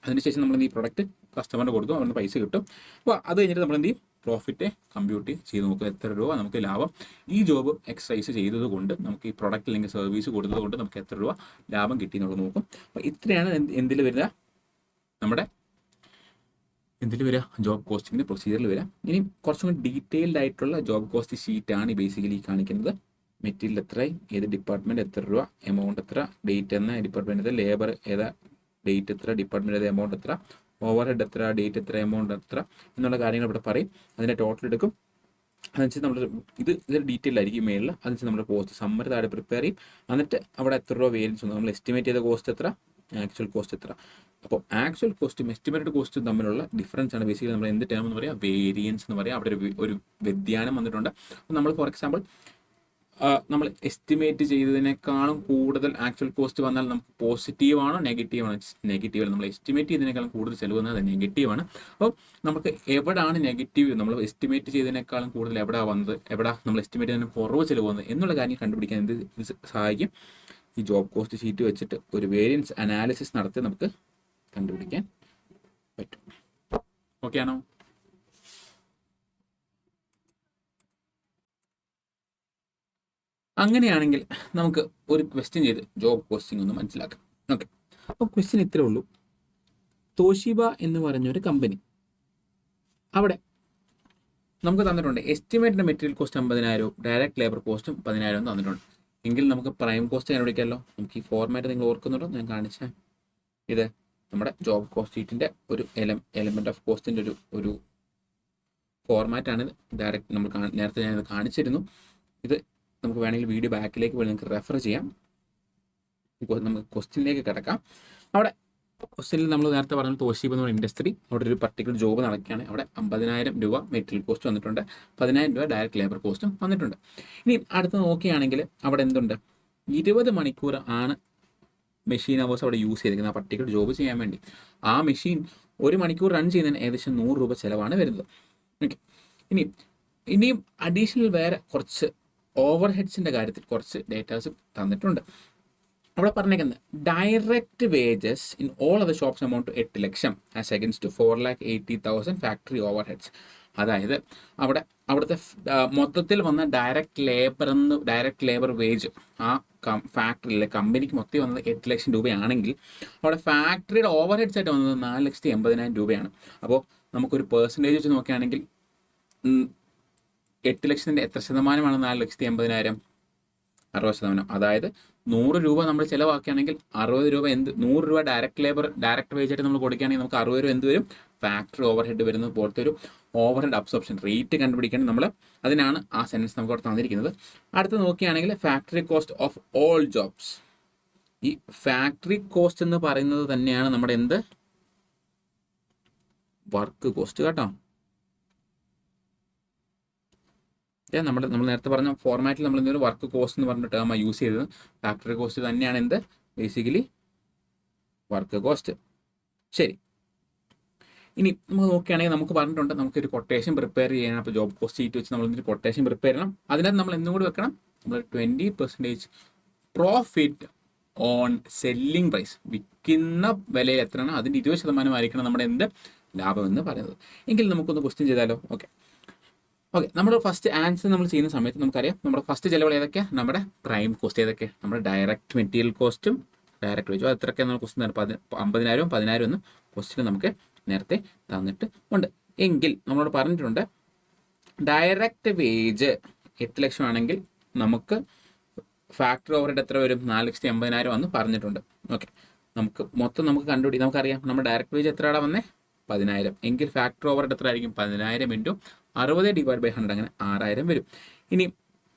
അതിനുശേഷം നമ്മൾ ഈ പ്രൊഡക്റ്റ് കസ്റ്റമറിന് കൊടുക്കും, അവർക്ക് പൈസ കിട്ടും. അപ്പോൾ അത് കഴിഞ്ഞിട്ട് നമ്മൾ എന്ത് ചെയ്യും, പ്രോഫിറ്റ് കമ്പ്യൂട്ട് ചെയ്ത് നോക്കും, എത്ര രൂപ നമുക്ക് ലാഭം, ഈ ജോബ് എക്സസൈസ് ചെയ്തത് കൊണ്ട് നമുക്ക് ഈ പ്രൊഡക്റ്റ് അല്ലെങ്കിൽ സർവീസ് കൊടുത്തത് കൊണ്ട് നമുക്ക് എത്ര രൂപ ലാഭം കിട്ടി എന്നുള്ളത് നോക്കും. അപ്പോൾ ഇത്രയാണ് എന്തിൽ വരിക, നമ്മുടെ എന്തിൽ വരിക, ജോബ് കോസ്റ്റിങ്ങിൻ്റെ പ്രൊസീജിയറിൽ വരിക. ഇനി കുറച്ചും കൂടി ഡീറ്റെയിൽഡ് ആയിട്ടുള്ള ജോബ് കോസ്റ്റ് ഷീറ്റാണ് ബേസിക്കലി കാണിക്കുന്നത്. മെറ്റീരിയൽ എത്രയായി, ഏത് ഡിപ്പാർട്ട്മെൻറ്റ് എത്ര രൂപ, എമൗണ്ട് എത്ര, ഡേറ്റ് എന്ന ഡിപ്പാർട്ട്മെൻറ്റ്, ലേബർ ഏതാ, ഡേറ്റ് എത്ര, ഡിപ്പാർട്ട്മെൻറ്റ് ഏത്, എമൗണ്ട് എത്ര, ഓവർ ഹെഡ് എത്ര, ഡേറ്റ് എത്ര, എമൗണ്ട് എത്ര എന്നുള്ള കാര്യങ്ങൾ ഇവിടെ പറയും. അതിൻ്റെ ടോട്ടൽ എടുക്കും. അതനുസരിച്ച് നമ്മൾ ഇത് ഡീറ്റെയിൽ ആയിരിക്കും മെയിലിൽ. അതനുസരിച്ച് നമ്മുടെ കോസ്റ്റ് സമ്മറി താഴെ പ്രിപ്പയർ ചെയ്യും. എന്നിട്ട് അവിടെ എത്ര രൂപ വേരിയൻസ് ഉണ്ട്, നമ്മൾ എസ്റ്റിമേറ്റ് ചെയ്ത കോസ്റ്റ് എത്ര, ആക്ച്വൽ കോസ്റ്റ് എത്ര. അപ്പോൾ ആക്ച്വൽ കോസ്റ്റും എസ്റ്റിമേറ്റഡ് കോസ്റ്റും തമ്മിലുള്ള ഡിഫറൻസ് ആണ് ബേസിക്കലി നമ്മൾ എന്ത് ടേം എന്ന് പറയുക, വേരിയൻസ് എന്ന് പറയുക. അവിടെ ഒരു വ്യതിയാനം വന്നിട്ടുണ്ട്. അപ്പോൾ നമ്മൾ ഫോർ എക്സാമ്പിൾ നമ്മൾ എസ്റ്റിമേറ്റ് ചെയ്തതിനേക്കാളും കൂടുതൽ ആക്ച്വൽ കോസ്റ്റ് വന്നാൽ നമുക്ക് പോസിറ്റീവാണോ നെഗറ്റീവാണോ, നെഗറ്റീവ്. നമ്മൾ എസ്റ്റിമേറ്റ് ചെയ്തതിനേക്കാളും കൂടുതൽ ചിലവ് വന്നാൽ അത് നെഗറ്റീവാണ്. അപ്പോൾ നമുക്ക് എവിടെയാണ് നെഗറ്റീവ്, നമ്മൾ എസ്റ്റിമേറ്റ് ചെയ്തതിനേക്കാളും കൂടുതൽ എവിടെ വന്നത്, എവിടെ നമ്മൾ എസ്റ്റിമേറ്റ് ചെയ്തതിന് കുറവ് ചിലവ് വന്നത് എന്നുള്ള കാര്യം കണ്ടുപിടിക്കാൻ ഇത് സഹായിക്കും. ഈ ജോബ് കോസ്റ്റ് ഷീറ്റ് വെച്ചിട്ട് ഒരു വേരിയൻസ് അനാലിസിസ് നടത്തി നമുക്ക് കണ്ടുപിടിക്കാൻ പറ്റും. ഓക്കെ ആണോ? അങ്ങനെയാണെങ്കിൽ നമുക്ക് ഒരു ക്വസ്റ്റ്യൻ ചെയ്ത് ജോബ് കോസ്റ്റിംഗ് ഒന്ന് മനസ്സിലാക്കാം. ഓക്കെ, അപ്പോൾ ക്വസ്റ്റ്യൻ ഇത്രേ ഉള്ളൂ. തോഷിബ എന്ന് പറഞ്ഞൊരു കമ്പനി, അവിടെ നമുക്ക് തന്നിട്ടുണ്ട് estimated material cost 50,000, direct labour കോസ്റ്റും 10,000 തന്നിട്ടുണ്ട്. എങ്കിൽ നമുക്ക് പ്രൈം കോസ്റ്റ് കണ്ടുപിടിക്കാമല്ലോ. നമുക്ക് ഈ ഫോർമാറ്റ് നിങ്ങൾ ഓർക്കുന്നുണ്ടോ, ഞാൻ കാണിച്ച ഇത് നമ്മുടെ ജോബ് കോസ്റ്റ് ഷീറ്റിൻ്റെ ഒരു എലമെൻറ്റ് ഓഫ് കോസ്റ്റിൻ്റെ ഒരു ഫോർമാറ്റാണ്. ഡയറക്റ്റ് നമ്മൾ നേരത്തെ ഞാനിത് കാണിച്ചിരുന്നു. ഇത് നമുക്ക് വേണമെങ്കിൽ വീഡിയോ ബാക്കിലേക്ക് പോയി നിങ്ങൾക്ക് റെഫർ ചെയ്യാം. നമുക്ക് ക്വസ്റ്റ്യനിലേക്ക് കിടക്കാം. അവിടെ ക്വസ്റ്റ്യനിൽ നമ്മൾ നേരത്തെ പറഞ്ഞ തോഷീബ എന്ന് പറയുന്ന ഇൻഡസ്ട്രി അവിടെ ഒരു പർട്ടിക്കുലർ ജോബ് നടക്കുകയാണ്. അവിടെ 50,000 രൂപ മെറ്റീരിയൽ കോസ്റ്റ് വന്നിട്ടുണ്ട്, 10,000 രൂപ ഡയറക്റ്റ് ലേബർ കോസ്റ്റും വന്നിട്ടുണ്ട്. ഇനി അടുത്ത് നോക്കുകയാണെങ്കിൽ അവിടെ എന്തുണ്ട്, 20 മണിക്കൂർ ആണ് മെഷീൻ അവേഴ്സ് അവിടെ യൂസ് ചെയ്തിരിക്കുന്നത് ആ പർട്ടിക്കുലർ ജോബ് ചെയ്യാൻ വേണ്ടി. ആ മെഷീൻ 1 മണിക്കൂർ റൺ ചെയ്യുന്നതിന് ഏകദേശം 100 രൂപ ചിലവാണ് വരുന്നത്. ഓക്കെ, ഇനിയും അഡീഷണൽ വേറെ കുറച്ച് ഓവർ ഹെഡ്സിൻ്റെ കാര്യത്തിൽ കുറച്ച് ഡേറ്റാസ് തന്നിട്ടുണ്ട്. അവിടെ പറഞ്ഞേക്കുന്നത് direct wages in all other shops amount 8 ലക്ഷം as against 4,80,000 factory overheads. അതായത് അവിടുത്തെ മൊത്തത്തിൽ വന്ന ഡയറക്റ്റ് ലേബർ വേജ് ആ ഫാക്ടറിയിലെ കമ്പനിക്ക് മൊത്തം വന്നത് 8 ലക്ഷം രൂപയാണെങ്കിൽ അവിടെ ഫാക്ടറിയുടെ ഓവർ ഹെഡ്സ് ആയിട്ട് വന്നത് 4,80,000 രൂപയാണ്. അപ്പോൾ നമുക്കൊരു പെർസെൻറ്റേജ് വെച്ച് നോക്കുകയാണെങ്കിൽ 8 ലക്ഷത്തിൻ്റെ എത്ര ശതമാനമാണ് 4,80,000? 60%. അതായത് 100 രൂപ നമ്മൾ ചിലവാക്കുകയാണെങ്കിൽ 60 രൂപ 100 രൂപ ഡയറക്റ്റ് വേജ് ആയിട്ട് നമ്മൾ കൊടുക്കുകയാണെങ്കിൽ നമുക്ക് 60 രൂപ എന്ത് വരും, ഫാക്ടറി ഓവർ ഹെഡ് വരുന്നത് പോലത്തെ ഒരു ഓവർ ഹെഡ് അബ്സോർപ്ഷൻ റേറ്റ് കണ്ടുപിടിക്കാൻ നമ്മൾ അതിനാണ് ആ സെൻറ്റൻസ് നമുക്ക് അവിടെ തന്നിരിക്കുന്നത്. അടുത്ത് നോക്കുകയാണെങ്കിൽ factory cost of all jobs. ഈ ഫാക്ടറി കോസ്റ്റ് എന്ന് പറയുന്നത് തന്നെയാണ് നമ്മുടെ വർക്ക് കോസ്റ്റ് കേട്ടോ. നമ്മൾ നേരത്തെ പറഞ്ഞ ഫോർമാറ്റിൽ നമ്മൾ എന്തൊരു വർക്ക് കോസ്റ്റ് എന്ന് പറഞ്ഞ ടേം യൂസ് ചെയ്തത്. ഫാക്ടറി കോസ്റ്റ് തന്നെയാണ് ബേസിക്കലി വർക്ക് കോസ്റ്റ്. ശരി, ഇനി നമ്മൾ നോക്കുകയാണെങ്കിൽ നമുക്ക് പറഞ്ഞിട്ടുണ്ട് നമുക്കൊരു കൊട്ടേഷൻ പ്രിപ്പയർ ചെയ്യണം. അപ്പോൾ ജോബ് കോസ്റ്റ് ഷീറ്റ് വെച്ച് നമ്മളൊരു കൊട്ടേഷൻ പ്രിപ്പയർ ചെയ്യണം. അതിനകത്ത് നമ്മൾ എന്തും കൂടി വെക്കണം, നമ്മൾ 20% പ്രോഫിറ്റ് ഓൺ സെല്ലിംഗ് പ്രൈസ്, വിൽക്കുന്ന വിലയിൽ എത്രയാണ് അതിൻ്റെ 20% ആയിരിക്കണം നമ്മുടെ ലാഭം എന്ന് പറയുന്നത്. എങ്കിൽ നമുക്കൊന്ന് ക്വസ്റ്റ്യൻ ചെയ്താലോ? ഓക്കെ, നമ്മുടെ ഫസ്റ്റ് ആൻസർ നമ്മൾ ചെയ്യുന്ന സമയത്ത് നമുക്കറിയാം നമ്മുടെ ഫസ്റ്റ് ചിലവുകൾ ഏതൊക്കെയാണ്, നമ്മുടെ പ്രൈം കോസ്റ്റ് ഏതൊക്കെയാണ്, നമ്മുടെ ഡയറക്റ്റ് മെറ്റീരിയൽ കോസ്റ്റും ഡയറക്റ്റ് വേജും അത്രയൊക്കെ നമ്മൾ ക്വസ്റ്റ്യൻ 50,000 10,000 എന്ന് ക്വസ്റ്റ്യൻ നമുക്ക് നേരത്തെ തന്നിട്ട് ഉണ്ട്. എങ്കിൽ നമ്മളോട് പറഞ്ഞിട്ടുണ്ട് ഡയറക്റ്റ് വേജ് 8 ലക്ഷം ആണെങ്കിൽ നമുക്ക് ഫാക്ടറി ഓവർഹെഡ് എത്ര വരും, 4,80,000 എന്ന് പറഞ്ഞിട്ടുണ്ട്. ഓക്കെ, നമുക്ക് കണ്ടുപിടി നമുക്കറിയാം നമ്മുടെ ഡയറക്റ്റ് വേജ് എത്രയാണ് വന്നേ, 10,000. എങ്കിൽ ഫാക്ടറി ഓവർഹെഡ് എത്ര ആയിരിക്കും, 10,000 ഇൻറ്റു 60 ഡിവൈഡ് ബൈ 100, അങ്ങനെ 6,000 വരും. ഇനി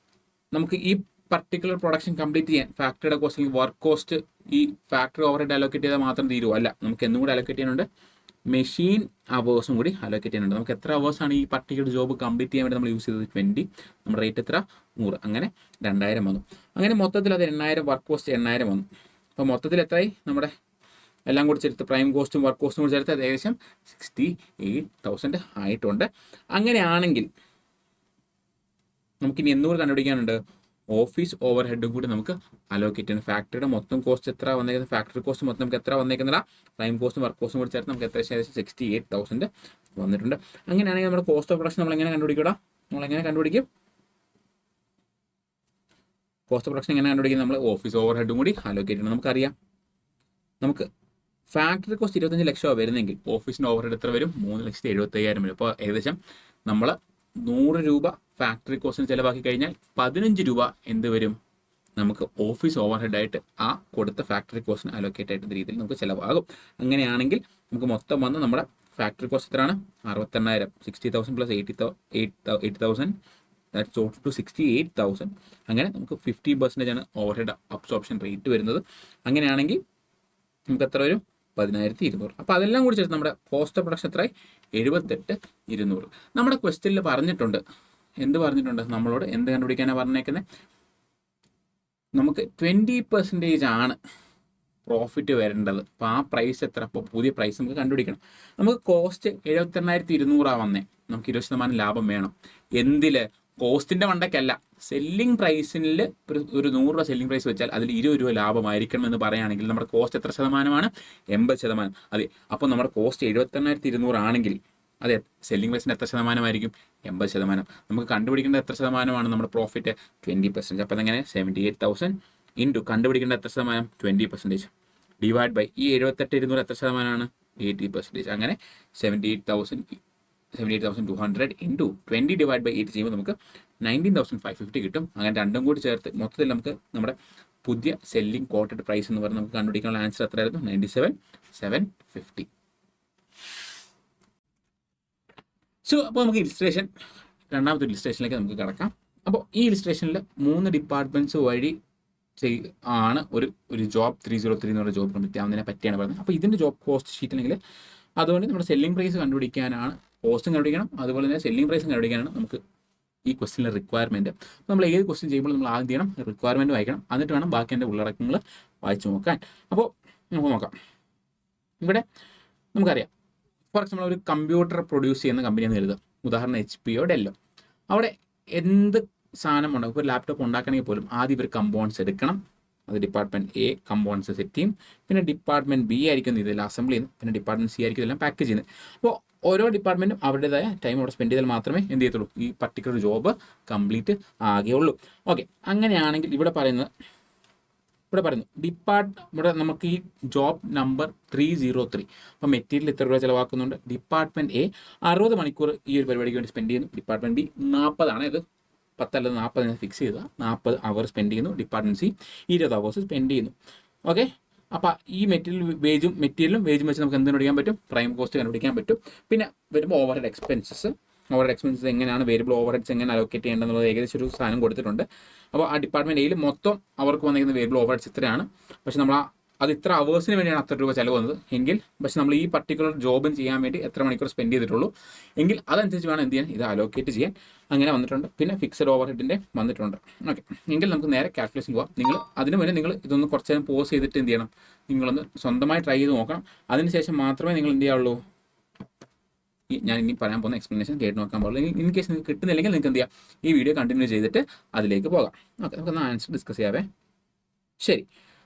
നമുക്ക് ഈ പർട്ടിക്കുലർ പ്രൊഡക്ഷൻ കംപ്ലീറ്റ് ചെയ്യാൻ ഫാക്ടറിയുടെ കോസ്റ്റ് അല്ലെങ്കിൽ വർക്ക് കോസ്റ്റ് ഈ ഫാക്ടറി ഓവർഹെഡ് അലോക്കേറ്റ് ചെയ്താൽ മാത്രം തീരുമോ? അല്ല, നമുക്ക് എന്നും കൂടി അലോക്കേറ്റ് ചെയ്യാനുണ്ട്, മെഷീൻ അവേഴ്സും കൂടി അലോക്കേറ്റ് ചെയ്യാനുണ്ട്. നമുക്ക് എത്ര അവേഴ്സാണ് ഈ പർട്ടിക്കുലർ ജോബ് കംപ്ലീറ്റ് ചെയ്യാൻ വേണ്ടി നമ്മൾ യൂസ് ചെയ്തത്, 20. നമ്മുടെ റേറ്റ് എത്ര, 100, അങ്ങനെ 2,000 വന്നു. അങ്ങനെ മൊത്തത്തിൽ അത് 8,000, വർക്ക് കോസ്റ്റ് 8,000 വന്നു. അപ്പോൾ മൊത്തത്തിൽ എത്രയായി, നമ്മുടെ എല്ലാം കൂടി ചേർത്ത് പ്രൈം കോസ്റ്റും വർക്ക് കോസ്റ്റും കൂടി ചേർത്ത് ഏകദേശം 68,000 ആയിട്ടുണ്ട്. അങ്ങനെയാണെങ്കിൽ നമുക്കിനി എന്തുകൂടി കണ്ടുപിടിക്കാനുണ്ട്, ഓഫീസ് ഓവർ ഹെഡും കൂടി നമുക്ക് അലോക്കേറ്റ് ചെയ്യണം. ഫാക്ടറിയുടെ മൊത്തം കോസ്റ്റ് എത്ര വന്നേക്കുന്നത്, ഫാക്ടറി കോസ്റ്റ് മൊത്തം നമുക്ക് എത്ര വന്നേക്കുന്നില്ല, പ്രൈം കോസ്റ്റും വർക്ക് കോസ്റ്റും കൂടി ചേർത്ത് നമുക്ക് ഏകദേശം 68,000 വന്നിട്ടുണ്ട്. അങ്ങനെയാണെങ്കിൽ നമ്മുടെ കോസ്റ്റ് ഓഫ് പ്രൊഡക്ഷൻ നമ്മൾ എങ്ങനെ കണ്ടുപിടിക്കും, കോസ്റ്റ് ഓഫ് പ്രൊഡക്ഷൻ എങ്ങനെ കണ്ടുപിടിക്കും, നമ്മൾ ഓഫീസ് ഓവർ ഹെഡും കൂടി അലോക്കേറ്റ് ചെയ്യണം. നമുക്കറിയാം നമുക്ക് ഫാക്ടറി കോസ്റ്റ് 25 ലക്ഷമാണ് വരുന്നെങ്കിൽ ഓഫീസിൻ്റെ ഓവർ ഹെഡ് എത്ര വരും, 3,75,000 വരും. അപ്പോൾ ഏകദേശം നമ്മൾ 100 രൂപ ഫാക്ടറി കോസ്റ്റിന് ചിലവാക്കി കഴിഞ്ഞാൽ 15 രൂപ എന്ത് വരും, നമുക്ക് ഓഫീസ് ഓവർ ഹെഡായിട്ട് ആ കൊടുത്ത ഫാക്ടറി കോസ്റ്റിന് അലോക്കേറ്റ് ആയിട്ട് രീതിയിൽ നമുക്ക് ചിലവാകും. അങ്ങനെയാണെങ്കിൽ നമുക്ക് മൊത്തം വന്ന് നമ്മുടെ ഫാക്ടറി കോസ്റ്റ് എത്രയാണ്, 68,000, 60,000 പ്ലസ് 8,000 ദാറ്റ്സ് ടോട്ടൽ ടു 68,000. അങ്ങനെ നമുക്ക് 50% ആണ് ഓവർ ഹെഡ് അബ്സോർപ്ഷൻ റേറ്റ് വരുന്നത്. അങ്ങനെയാണെങ്കിൽ നമുക്ക് എത്ര വരും, 10,200. അപ്പോൾ അതെല്ലാം കൂടി ചേർത്ത് നമ്മുടെ കോസ്റ്റ് ഓഫ് പ്രൊഡക്ഷൻ എത്രയായി, 78,200. നമ്മുടെ ക്വസ്റ്റ്യനിൽ പറഞ്ഞിട്ടുണ്ട്, നമ്മളോട് എന്ത് കണ്ടുപിടിക്കാനാണ് പറഞ്ഞേക്കുന്നത്, നമുക്ക് 20% ആണ് പ്രോഫിറ്റ് വരേണ്ടത്. അപ്പോൾ ആ പ്രൈസ് എത്ര, അപ്പോൾ പുതിയ പ്രൈസ് നമുക്ക് കണ്ടുപിടിക്കണം. നമുക്ക് കോസ്റ്റ് 78,200 വന്നേ, നമുക്ക് 20% ലാഭം വേണം. എന്തിൽ, കോസ്റ്റിൻ്റെ മണ്ടയ്ക്കല്ല, സെല്ലിംഗ് പ്രൈസിൽ ഒരു 100 രൂപ സെല്ലിംഗ് പ്രൈസ് വെച്ചാൽ അതിൽ 20 രൂപ ലാഭമായിരിക്കണം എന്ന് പറയുകയാണെങ്കിൽ നമ്മുടെ കോസ്റ്റ് എത്ര ശതമാനമാണ്, 80%. അതെ, അപ്പോൾ നമ്മുടെ കോസ്റ്റ് 78,200 ആണെങ്കിൽ അതെ സെല്ലിംഗ് പ്രൈസിന് എത്ര ശതമാനമായിരിക്കും, 80%. നമുക്ക് കണ്ടുപിടിക്കേണ്ട എത്ര ശതമാനമാണ് നമ്മുടെ പ്രോഫിറ്റ്, 20%. അപ്പോൾ അതെങ്ങനെ, 78,000 ഇൻറ്റു കണ്ടുപിടിക്കേണ്ട എത്ര ശതമാനം, 20% ഡിവൈഡ് ബൈ ഈ 78,200 എത്ര ശതമാനമാണ്, 80%. അങ്ങനെ 78,200 ഇൻറ്റു 20 ഡിവൈഡ് ബൈ 8 ചെയ്യുമ്പോൾ നമുക്ക് 19,550 കിട്ടും. അങ്ങനെ രണ്ടും കൂടി ചേർത്ത് മൊത്തത്തിൽ നമുക്ക് നമ്മുടെ പുതിയ സെല്ലിംഗ് കോട്ടഡ് പ്രൈസ് എന്ന് പറഞ്ഞാൽ നമുക്ക് കണ്ടുപിടിക്കാനുള്ള ആൻസർ എത്രയായിരുന്നു, 97,750. സോ അപ്പോൾ നമുക്ക് രണ്ടാമത്തെ ഇലിസ്ട്രേഷനിലേക്ക് നമുക്ക് കിടക്കാം. അപ്പോൾ ഈ ഇലിസ്ട്രേഷനിൽ 3 ഡിപ്പാർട്ട്മെൻറ്റ്സ് വഴി ആണ് ഒരു ജോബ് 303 എന്ന് പറയുന്ന ജോബ് കംപ്ലീറ്റ് ആവുന്നതിനെ പറ്റിയാണ് പറയുന്നത്. അപ്പോൾ ഇതിൻ്റെ ജോബ് കോസ്റ്റ് ഷീറ്റ് അല്ലെങ്കിൽ അതുകൊണ്ട് നമ്മുടെ സെല്ലിംഗ് പ്രൈസ് കണ്ടുപിടിക്കാനാണ്, കോസ്റ്റും കണ്ടുപിടിക്കണം, അതുപോലെ തന്നെ സെല്ലിംഗ് പ്രൈസും കണ്ടുപിടിക്കാനാണ് നമുക്ക് ഈ ക്വസ്റ്റിൻ്റെ റിക്വയർമെൻറ്റ്. നമ്മൾ ഏത് ക്വസ്റ്റ്യൻ ചെയ്യുമ്പോൾ നമ്മൾ ആദ്യം ചെയ്യണം റിക്വയർമെൻറ്റ് വായിക്കണം, എന്നിട്ട് വേണം ബാക്കി എൻ്റെ ഉള്ളടക്കങ്ങൾ വായിച്ചു നോക്കാൻ. അപ്പോൾ നമുക്ക് നോക്കാം. ഇവിടെ നമുക്കറിയാം, ഫോർ എക്സാമ്പിൾ ഒരു കമ്പ്യൂട്ടർ പ്രൊഡ്യൂസ് ചെയ്യുന്ന കമ്പനിയെന്ന് കരുതുക, ഉദാഹരണം HP ഡെല്ലോ. അവിടെ എന്ത് സാധനം ഉണ്ടാകും, ഇപ്പോൾ ലാപ്ടോപ്പ് ഉണ്ടാക്കണമെങ്കിൽ പോലും ആദ്യം ഇവർ കമ്പോണൻസ് എടുക്കണം. അത് ഡിപ്പാർട്ട്മെൻറ്റ് A കമ്പോണൻസ് സെറ്റ് ചെയ്യും, പിന്നെ ഡിപ്പാർട്ട്മെൻറ്റ് B ആയിരിക്കും ഇതെല്ലാം അസംബിൾ ചെയ്യുന്നത്, പിന്നെ ഡിപ്പാർട്ട്മെൻറ്റ് C ആയിരിക്കും ഇതെല്ലാം പാക്ക് ചെയ്യുന്നത്. അപ്പോൾ ഓരോ ഡിപ്പാർട്ട്മെൻറ്റും അവരുടേതായ ടൈം അവിടെ സ്പെൻഡ് ചെയ്താൽ മാത്രമേ എന്ത് ചെയ്യത്തുള്ളൂ, ഈ പർട്ടിക്കുലർ ജോബ് കംപ്ലീറ്റ് ആകുകയുള്ളൂ. ഓക്കെ, അങ്ങനെയാണെങ്കിൽ ഇവിടെ പറയുന്നു ഇവിടെ നമുക്ക് ഈ ജോബ് നമ്പർ 303. അപ്പോൾ മെറ്റീരിയൽ എത്ര രൂപ ചിലവാക്കുന്നുണ്ട്? ഡിപ്പാർട്ട്മെൻറ്റ് A 60 മണിക്കൂർ ഈ ഒരു പരിപാടിക്ക് വേണ്ടി സ്പെൻഡ് ചെയ്യുന്നു. ഡിപ്പാർട്ട്മെൻറ്റ് B 40 ഇത് 10 അല്ലെങ്കിൽ 40 ഫിക്സ് ചെയ്ത 40 അവർ സ്പെൻഡ് ചെയ്യുന്നു. ഡിപ്പാർട്ട്മെൻറ്റ് C 20 അവേഴ്സ് സ്പെൻഡ് ചെയ്യുന്നു. ഓക്കെ, അപ്പോൾ ഈ മെറ്റീരിയലും വേജും വെച്ച് നമുക്ക് എന്ത് കണ്ടുപിടിക്കാൻ പറ്റും? പ്രൈം കോസ്റ്റ് കണ്ടുപിടിക്കാൻ പറ്റും. പിന്നെ വരുമ്പോൾ ഓവർഹെഡ് എക്സ്പെൻസസ് എങ്ങനെയാണ്, വേരിയബിൾ ഓവർഹെഡ്സ് എങ്ങനെ അലോക്കേറ്റ് ചെയ്യേണ്ടതെന്നുള്ളത് ഏകദേശം ഒരു സാധനം കൊടുത്തിട്ടുണ്ട്. അപ്പോൾ ആ ഡിപ്പാർട്ട്മെൻറ്റ് എയിൽ മൊത്തം അവർക്ക് വന്നിരിക്കുന്ന വേരിയബിൾ ഓവർഹെഡ്സ് ഇത്രയാണ്. പക്ഷേ നമ്മൾ അത് ഇത്ര അവേഴ്സിന് വേണ്ടിയാണ് അത്ര രൂപ ചിലവ് വന്നത് എങ്കിൽ, പക്ഷേ നമ്മൾ ഈ പർട്ടിക്കുലർ ജോബിന് ചെയ്യാൻ വേണ്ടി എത്ര മണിക്കൂർ സ്പെൻഡ് ചെയ്തിട്ടുള്ളൂ എങ്കിൽ അതനുസരിച്ച് വേണം എന്ത് ചെയ്യാൻ, ഇത് അലോക്കേറ്റ് ചെയ്യാൻ. അങ്ങനെ വന്നിട്ടുണ്ട്. പിന്നെ ഫിക്സഡ് ഓവർഹെഡിൻ്റെ വന്നിട്ടുണ്ട്. ഓക്കെ, എങ്കിൽ നമുക്ക് നേരെ കാൽക്കുലേഷൻ പോകാം. അതിന് മുന്നേ നിങ്ങൾ ഇതൊന്ന് കുറച്ച് നേരം പോസ് ചെയ്തിട്ട് എന്ത് ചെയ്യണം, നിങ്ങളൊന്ന് സ്വന്തമായി ട്രൈ ചെയ്ത് നോക്കണം. അതിനുശേഷം മാത്രമേ നിങ്ങൾ എന്ത് ചെയ്യാവുള്ളൂ, ഞാൻ ഇനി പറയാൻ പോകുന്ന എക്സ്പ്ലനേഷൻ കേട്ട് നോക്കാൻ പാടുള്ളൂ. ഇൻ കേസ് നിങ്ങൾക്ക് കിട്ടുന്നില്ലെങ്കിൽ നിങ്ങൾക്ക് എന്ത് ചെയ്യാം, ഈ വീഡിയോ കണ്ടിന്യൂ ചെയ്തിട്ട് അതിലേക്ക് പോകാം. ഓക്കെ, നമുക്കൊന്ന് ആൻസർ ഡിസ്കസ് ചെയ്യാവേ. ശരി,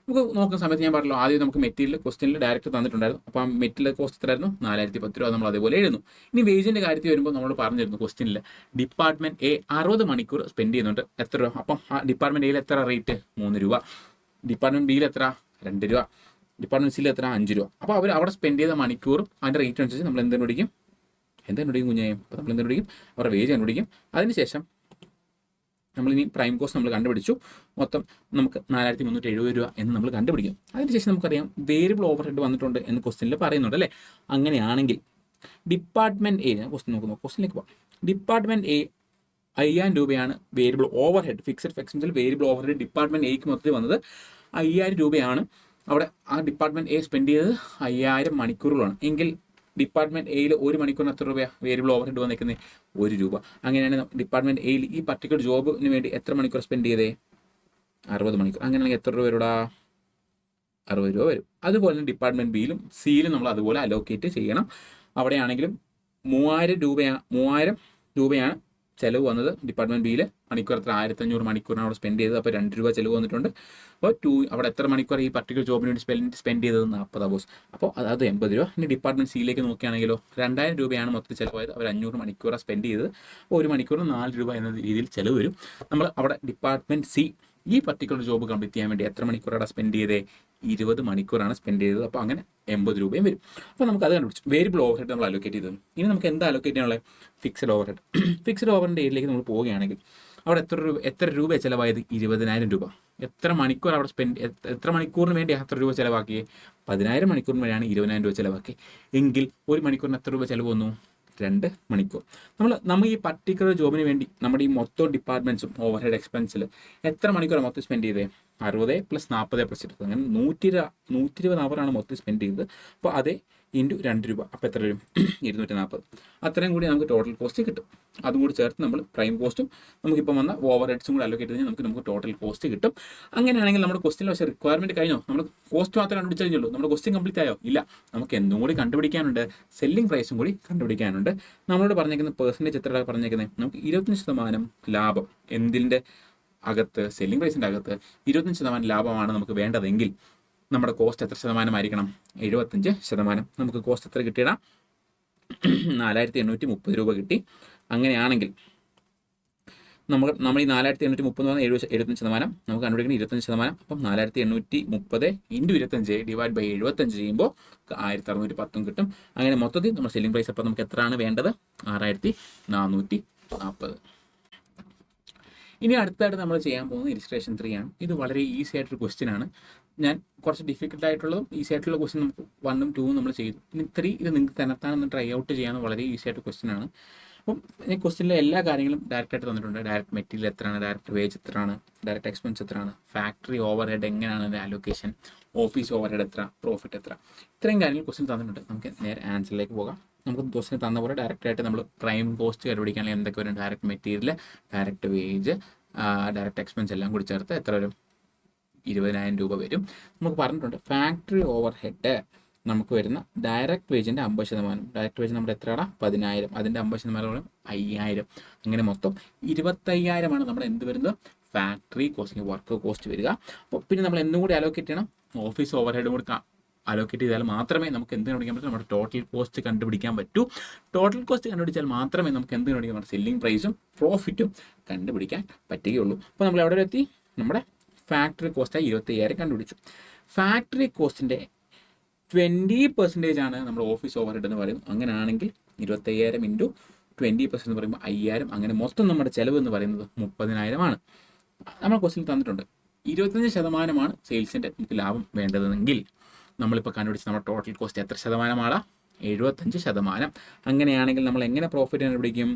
നമുക്ക് നോക്കുന്ന സമയത്ത് ഞാൻ പറഞ്ഞല്ലോ, ആദ്യം നമുക്ക് മെറ്റീരിയൽ ക്വസ്റ്റ്യനിൽ ഡയറക്റ്റ് തന്നിട്ടുണ്ടായിരുന്നു. അപ്പോൾ ആ മെറ്റീരിയൽ കോസ്റ്റ് എത്രയായിരുന്നു? 4010 രൂപ. നമ്മൾ അതേപോലെ എഴുതുന്നു. ഇനി വേജിൻ്റെ കാര്യത്തിൽ വരുമ്പോൾ നമ്മൾ പറഞ്ഞിരുന്നു ക്വസ്റ്റ്യനിൽ ഡിപ്പാർട്ട്മെൻറ്റ് A 60 മണിക്കൂർ സ്പെൻഡ് ചെയ്യുന്നുണ്ട്. എത്ര രൂപ? അപ്പം ഡിപ്പാർട്ട്മെൻറ്റ് Aയിൽ എത്ര റേറ്റ്? 3 രൂപ. ഡിപ്പാർട്ട്മെൻറ്റ് Bയിൽ എത്ര? 2 രൂപ. ഡിപ്പാർട്ട്മെൻറ്റ് Cയിൽ എത്ര? 5 രൂപ. അപ്പോൾ അവർ അവിടെ സ്പെൻഡ് ചെയ്ത മണിക്കൂറും അതിൻ്റെ റേറ്റ് അനുസരിച്ച് നമ്മൾ എന്ത് കണ്ടുപിടിക്കും കുഞ്ഞായും? അപ്പോൾ നമ്മൾ എന്ത് കണ്ടുപിടിക്കും? അവരുടെ വേജ് കണ്ടുപിടിക്കും. അതിനുശേഷം നമ്മളിനി പ്രൈം കോസ്റ്റ് നമ്മൾ കണ്ടുപിടിച്ചു. മൊത്തം നമുക്ക് 4370 രൂപ എന്ന് നമ്മൾ കണ്ടുപിടിക്കും. അതിനുശേഷം നമുക്കറിയാം വേരിയബിൾ ഓവർഹെഡ് വന്നിട്ടുണ്ട് എന്ന് ക്വസ്റ്റ്യനിൽ പറയുന്നുണ്ട് അല്ലേ? അങ്ങനെയാണെങ്കിൽ ഡിപ്പാർട്ട്മെൻറ്റ് A, ഞാൻ ക്വസ്റ്റ്യനിലേക്ക് പോകാം. ഡിപ്പാർട്ട്മെൻറ്റ് A 5000 രൂപയാണ് വേരിയബിൾ ഓവർഹെഡ്, ഫിക്സഡ് എക്സ്പെൻസിൽ വേരിയബിൾ ഓവർഹെഡ് ഡിപ്പാർട്ട്മെൻറ്റ് Aക്ക് മൊത്തത്തിൽ വന്നത് 5000 രൂപയാണ്. അവിടെ ആ ഡിപ്പാർട്ട്മെൻറ്റ് A സ്പെൻഡ് ചെയ്തത് 5000 മണിക്കൂറുകളാണ്. എങ്കിൽ ഡിപ്പാർട്ട്മെൻറ്റ് Aയിൽ ഒരു മണിക്കൂറിന് എത്ര രൂപയാണ് വേരിയബിൾ ഓവർഹെഡ് വന്നിരിക്കുന്നത്? 1 രൂപ. അങ്ങനെയാണ് ഡിപ്പാർട്ട്മെൻറ്റ് Aയിൽ ഈ പർട്ടിക്കുലർ ജോബിന് വേണ്ടി എത്ര മണിക്കൂർ സ്പെൻഡ് ചെയ്തേ? 60 മണിക്കൂർ. അങ്ങനെയാണെങ്കിൽ എത്ര രൂപ വരുടാ? 60 രൂപ വരും. അതുപോലെ തന്നെ ഡിപ്പാർട്ട്മെൻറ്റ് Bയിലും Cയിലും നമ്മൾ അതുപോലെ അലോക്കേറ്റ് ചെയ്യണം. അവിടെയാണെങ്കിലും 3000 രൂപയാണ് ചിലവ് വന്നത്. ഡിപ്പാർട്ട്മെൻറ്റ് Bയിൽ മണിക്കൂർ എത്ര? 1500 മണിക്കൂറിനാണ് അവിടെ സ്പെൻഡ് ചെയ്തത്. അപ്പോൾ 2 രൂപ ചിലവ് വന്നിട്ടുണ്ട്. അപ്പോൾ അവിടെ എത്ര മണിക്കൂർ ഈ പർട്ടിക്കുലർ ജോബിന് വേണ്ടി സ്പെൻഡ് ചെയ്തത്? 40 അവേഴ്സ്. അപ്പോൾ അത് 80 രൂപ. ഇനി ഡിപ്പാർട്ട്മെൻറ്റ് Cയിലേക്ക് നോക്കുകയാണെങ്കിലോ 2000 രൂപയാണ് മൊത്തത്തിൽ ചിലവായത്. അവർ 500 മണിക്കൂറാണ് സ്പെൻഡ് ചെയ്തത്. അപ്പോൾ ഒരു മണിക്കൂറിന് 4 രൂപ എന്ന രീതിയിൽ ചിലവ് വരും. നമ്മൾ അവിടെ ഡിപ്പാർട്ട്മെൻറ്റ് C ഈ പർട്ടിക്കുലർ ജോബ് കംപ്ലീറ്റ് ചെയ്യാൻ വേണ്ടി എത്ര മണിക്കൂറാണ് സ്പെൻഡ് ചെയ്തത്? 20 മണിക്കൂറാണ് സ്പെൻഡ് ചെയ്തത്. അപ്പോൾ അങ്ങനെ 80 രൂപയും വരും. അപ്പോൾ നമുക്ക് അത് കണ്ടുപിടിച്ചു. വേരിയബിൾ ഓവർഹെഡ് നമ്മൾ അലോക്കേറ്റ് ചെയ്തത്. ഇനി നമുക്ക് എന്താ അലോക്കേറ്റ് ചെയ്യാനുള്ളത്? Fixed overhead. ഫിക്സഡ് ഓവർഹെഡ് ഏരിയയിലേക്ക് നമ്മൾ പോവുകയാണെങ്കിൽ അവിടെ എത്ര രൂപ ചിലവായത്? 20000 രൂപ. എത്ര മണിക്കൂർ അവിടെ എത്ര മണിക്കൂറിന് വേണ്ടി എത്ര രൂപ ചിലവാക്കിയേ? 10000 മണിക്കൂറിന് വേണ്ടിയാണ് 20000 രൂപ ചിലവാക്കി. എങ്കിൽ ഒരു മണിക്കൂറിന് എത്ര രൂപ ചിലവ് വന്നു? 2 മണിക്കൂർ. നമ്മൾ ഈ പർട്ടിക്കുലർ ജോബിന് വേണ്ടി നമ്മുടെ ഈ മൊത്തം ഡിപ്പാർട്ട്മെൻറ്റ്സും ഓവർഹെഡ് എക്സ്പെൻസിൽ എത്ര മണിക്കൂറാണ് മൊത്തം സ്പെൻഡ് ചെയ്തത്? 60 + 40 + 20, അങ്ങനെ 120 അവറാണ് മൊത്തം സ്പെൻഡ് ചെയ്തത്. അപ്പോൾ അതേ ഇൻറ്റു 2 രൂപ. അപ്പോൾ എത്ര വരും? 240. അത്രയും കൂടി നമുക്ക് ടോട്ടൽ കോസ്റ്റ് കിട്ടും. അതും കൂടി ചേർത്ത് നമ്മൾ പ്രൈം കോസ്റ്റും നമുക്കിപ്പോൾ വന്ന ഓവർ ഹെഡ്സും കൂടി അലോക്കേറ്റ് ചെയ്ത് നമുക്ക് ടോട്ടൽ കോസ്റ്റ് കിട്ടും. അങ്ങനെയാണെങ്കിൽ നമ്മുടെ ക്വസ്റ്റിൽ പക്ഷേ റിക്വയർമെൻറ്റ് കഴിഞ്ഞോ? നമ്മൾ കോസ്റ്റ് മാത്രമേ കണ്ടുപിടിച്ചു കഴിഞ്ഞുള്ളൂ. നമ്മുടെ ക്വസ്റ്റ്യൻ കംപ്ലീറ്റ് ആയോ? ഇല്ല. നമുക്ക് എന്തും കൂടി കണ്ടുപിടിക്കാനുണ്ട്, സെല്ലിംഗ് പ്രൈസും കൂടി കണ്ടുപിടിക്കാനുണ്ട്. നമ്മളോട് പറഞ്ഞേക്കുന്ന പെർസെൻറ്റേജ് എത്ര പറഞ്ഞേക്കുന്നത്? നമുക്ക് 25% ലാഭം എന്തിൻ്റെ അകത്ത്? സെല്ലിംഗ് പ്രൈസിൻ്റെ അകത്ത് 25% ലാഭമാണ് നമുക്ക് വേണ്ടതെങ്കിൽ നമ്മുടെ കോസ്റ്റ് എത്ര ശതമാനമായിരിക്കണം? 75%. നമുക്ക് കോസ്റ്റ് എത്ര കിട്ടിയടാ? 4830 രൂപ കിട്ടി. അങ്ങനെയാണെങ്കിൽ നമ്മൾ ഈ 4830 75%, നമുക്ക് കണ്ടുപിടിക്കുന്ന 25%. അപ്പം 4830 × 25 / 75 ചെയ്യുമ്പോൾ 1610 കിട്ടും. അങ്ങനെ മൊത്തത്തിൽ നമ്മുടെ സെല്ലിംഗ് പ്രൈസ് അപ്പോൾ നമുക്ക് എത്രയാണ് വേണ്ടത്? 6440. ഇനി അടുത്തായിട്ട് നമ്മൾ ചെയ്യാൻ പോകുന്നത് ഇലിസ്ട്രേഷൻ 3 ആണ്. ഇത് വളരെ ഈസി ആയിട്ടൊരു ക്വസ്റ്റ്യൻ ആണ്. ഞാൻ കുറച്ച് ഡിഫിക്കൽട്ട് ആയിട്ടുള്ളതും ഈസി ആയിട്ടുള്ള ക്വസ്റ്റ്യൻ നമുക്ക് 1ഉം 2ഉം നമ്മൾ ചെയ്തു. ഇനി 3 ഇത് നിങ്ങൾക്ക് തന്നെത്താനൊന്ന് ട്രൈ ഔട്ട് ചെയ്യാൻ വളരെ ഈസി ആയിട്ട് ക്വസ്റ്റ്യൻ ആണ്. അപ്പം ഈ ക്വസ്റ്റ്യനിലെ എല്ലാ കാര്യങ്ങളും ഡയറക്റ്റായിട്ട് തന്നിട്ടുണ്ട്. ഡയറക്റ്റ് മെറ്റീരിയൽ എത്രയാണ്, ഡയറക്റ്റ് വേജ് എത്രയാണ്, ഡയറക്റ്റ് എക്സ്പെൻസ് എത്രയാണ്, ഫാക്ടറി ഓവർ ഹെഡ് എങ്ങനെയാണ് അതിൻ്റെ അലൊക്കേഷൻ, ഓഫീസ് ഓവർ ഹെഡ് എത്ര, പ്രോഫിറ്റ് എത്ര, ഇത്രയും കാര്യങ്ങൾ ക്വസ്റ്റ്യൻ തന്നിട്ടുണ്ട്. നമുക്ക് നേരെ ആൻസറിലേക്ക് പോകാം. നമുക്ക് ക്വസ്റ്റ്യൻ തന്ന പോലെ ഡയറക്റ്റായിട്ട് നമ്മൾ പ്രൈം കോസ്റ്റ് കണ്ടുപിടിക്കുകയാണെങ്കിൽ എന്തൊക്കെ വരും, direct material, direct wage, direct expense എല്ലാം കൂടി ചേർത്ത് എത്ര വരും, 20,000 രൂപ വരും. നമുക്ക് പറഞ്ഞിട്ടുണ്ട് ഫാക്ടറി ഓവർ ഹെഡ് നമുക്ക് വരുന്ന ഡയറക്റ്റ് വേജിൻ്റെ 50%, ഡയറക്റ്റ് വേജ് നമ്മുടെ എത്രയാണ് 10,000, അതിൻ്റെ 50% 5,000, അങ്ങനെ മൊത്തം 25,000 നമ്മുടെ എന്ത് വരുന്നത്, ഫാക്ടറി കോസ്റ്റിംഗ് വർക്ക് കോസ്റ്റ് വരിക. അപ്പോൾ പിന്നെ നമ്മൾ എന്തും കൂടി അലോക്കേറ്റ് ചെയ്യണം, ഓഫീസ് ഓവർ ഹെഡും കൂടി അലോക്കേറ്റ് ചെയ്താൽ മാത്രമേ നമുക്ക് എന്ത് കണ്ടുപിടിക്കാൻ പറ്റൂ, നമ്മുടെ ടോട്ടൽ കോസ്റ്റ് കണ്ടുപിടിക്കാൻ പറ്റൂ. ടോട്ടൽ കോസ്റ്റ് കണ്ടുപിടിച്ചാൽ മാത്രമേ നമുക്ക് എന്ത് കണ്ടുപിടിക്കാൻ, നമ്മുടെ സെല്ലിംഗ് പ്രൈസും പ്രോഫിറ്റും കണ്ടുപിടിക്കാൻ പറ്റുകയുള്ളൂ. അപ്പോൾ നമ്മൾ എവിടെ എത്തി, നമ്മുടെ ഫാക്ടറി കോസ്റ്റായി 25,000 കണ്ടുപിടിച്ചു. ഫാക്ടറി കോസ്റ്റിൻ്റെ 20% ആണ് നമ്മുടെ ഓഫീസ് ഓവർ ഹെഡ് എന്ന് പറയുന്നത്. അങ്ങനെയാണെങ്കിൽ 25,000 ഇൻറ്റു 20% എന്ന് പറയുമ്പോൾ 5,000, അങ്ങനെ മൊത്തം നമ്മുടെ ചിലവ് എന്ന് പറയുന്നത് 30,000 ആണ്. നമ്മൾ ക്വസ്റ്റ്യൻ തന്നിട്ടുണ്ട് 25% സെയിൽസിൻ്റെ നമുക്ക് ലാഭം വേണ്ടതെങ്കിൽ നമ്മളിപ്പോൾ കണ്ടുപിടിച്ച് നമ്മുടെ ടോട്ടൽ കോസ്റ്റ് എത്ര ശതമാനമാണ്, 75%. അങ്ങനെയാണെങ്കിൽ നമ്മൾ എങ്ങനെ പ്രോഫിറ്റ് കണ്ടുപിടിക്കും,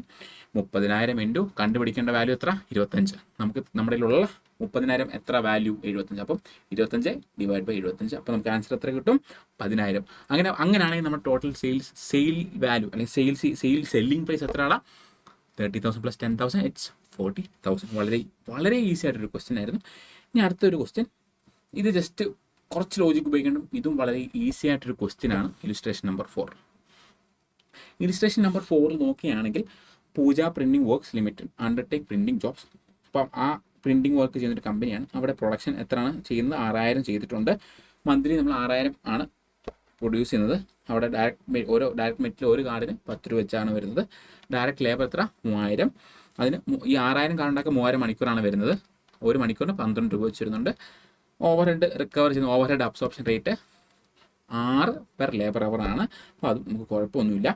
30,000 ഇൻറ്റു കണ്ടുപിടിക്കേണ്ട വാല്യൂ എത്ര, 25. നമുക്ക് നമ്മുടെ ഉള്ള 30,000 എത്ര വാല്യൂ, 75. അപ്പം 25 ഡിവൈഡ് ബൈ 75, അപ്പോൾ നമുക്ക് ആൻസർ എത്ര കിട്ടും, 10,000. അങ്ങനെയാണെങ്കിൽ നമ്മുടെ ടോട്ടൽ സെയിൽ വാല്യൂ അല്ലെങ്കിൽ സെല്ലിംഗ് പ്രൈസ് എത്രയാണ്, 30,000 പ്ലസ് 10,000 ഇറ്റ്സ് 40,000. വളരെ ഈസി ആയിട്ടൊരു ക്വസ്റ്റ്യൻ ആയിരുന്നു. ഇനി അടുത്തൊരു ക്വസ്റ്റ്യൻ, ഇത് ജസ്റ്റ് കുറച്ച് ലോജിക്ക് ഉപയോഗിക്കണം. ഇതും വളരെ ഈസി ആയിട്ടൊരു ക്വസ്റ്റ്യൻ ആണ്. Illustration number 4. ഇലിസ്ട്രേഷൻ നമ്പർ 4 നോക്കുകയാണെങ്കിൽ Pooja printing works limited undertake printing jobs. അപ്പം ആ പ്രിൻറ്റിംഗ് വർക്ക് ചെയ്യുന്നൊരു കമ്പനിയാണ്. അവിടെ പ്രൊഡക്ഷൻ എത്രയാണ് ചെയ്യുന്നത്, 6,000 ചെയ്തിട്ടുണ്ട്. മന്ത്ലി നമ്മൾ 6,000 ആണ് പ്രൊഡ്യൂസ് ചെയ്യുന്നത്. അവിടെ ഡയറക്റ്റ് മെറ്റീരിയൽ ഒരു കാർഡിന് 10 രൂപ വെച്ചാണ് വരുന്നത്. ഡയറക്റ്റ് ലേബർ എത്ര, 3,000. അതിന് ഈ 6,000 കാർഡ് ഉണ്ടാക്കാൻ 3,000 മണിക്കൂറാണ് വരുന്നത്. ഒരു മണിക്കൂറിന് 12 രൂപ വെച്ച് വരുന്നുണ്ട്. ഓവർ ഹെഡ് റിക്കവർ ചെയ്യുന്ന over head absorption rate 6 per labour hour ആണ്. അപ്പോൾ അത് നമുക്ക് കുഴപ്പമൊന്നുമില്ല.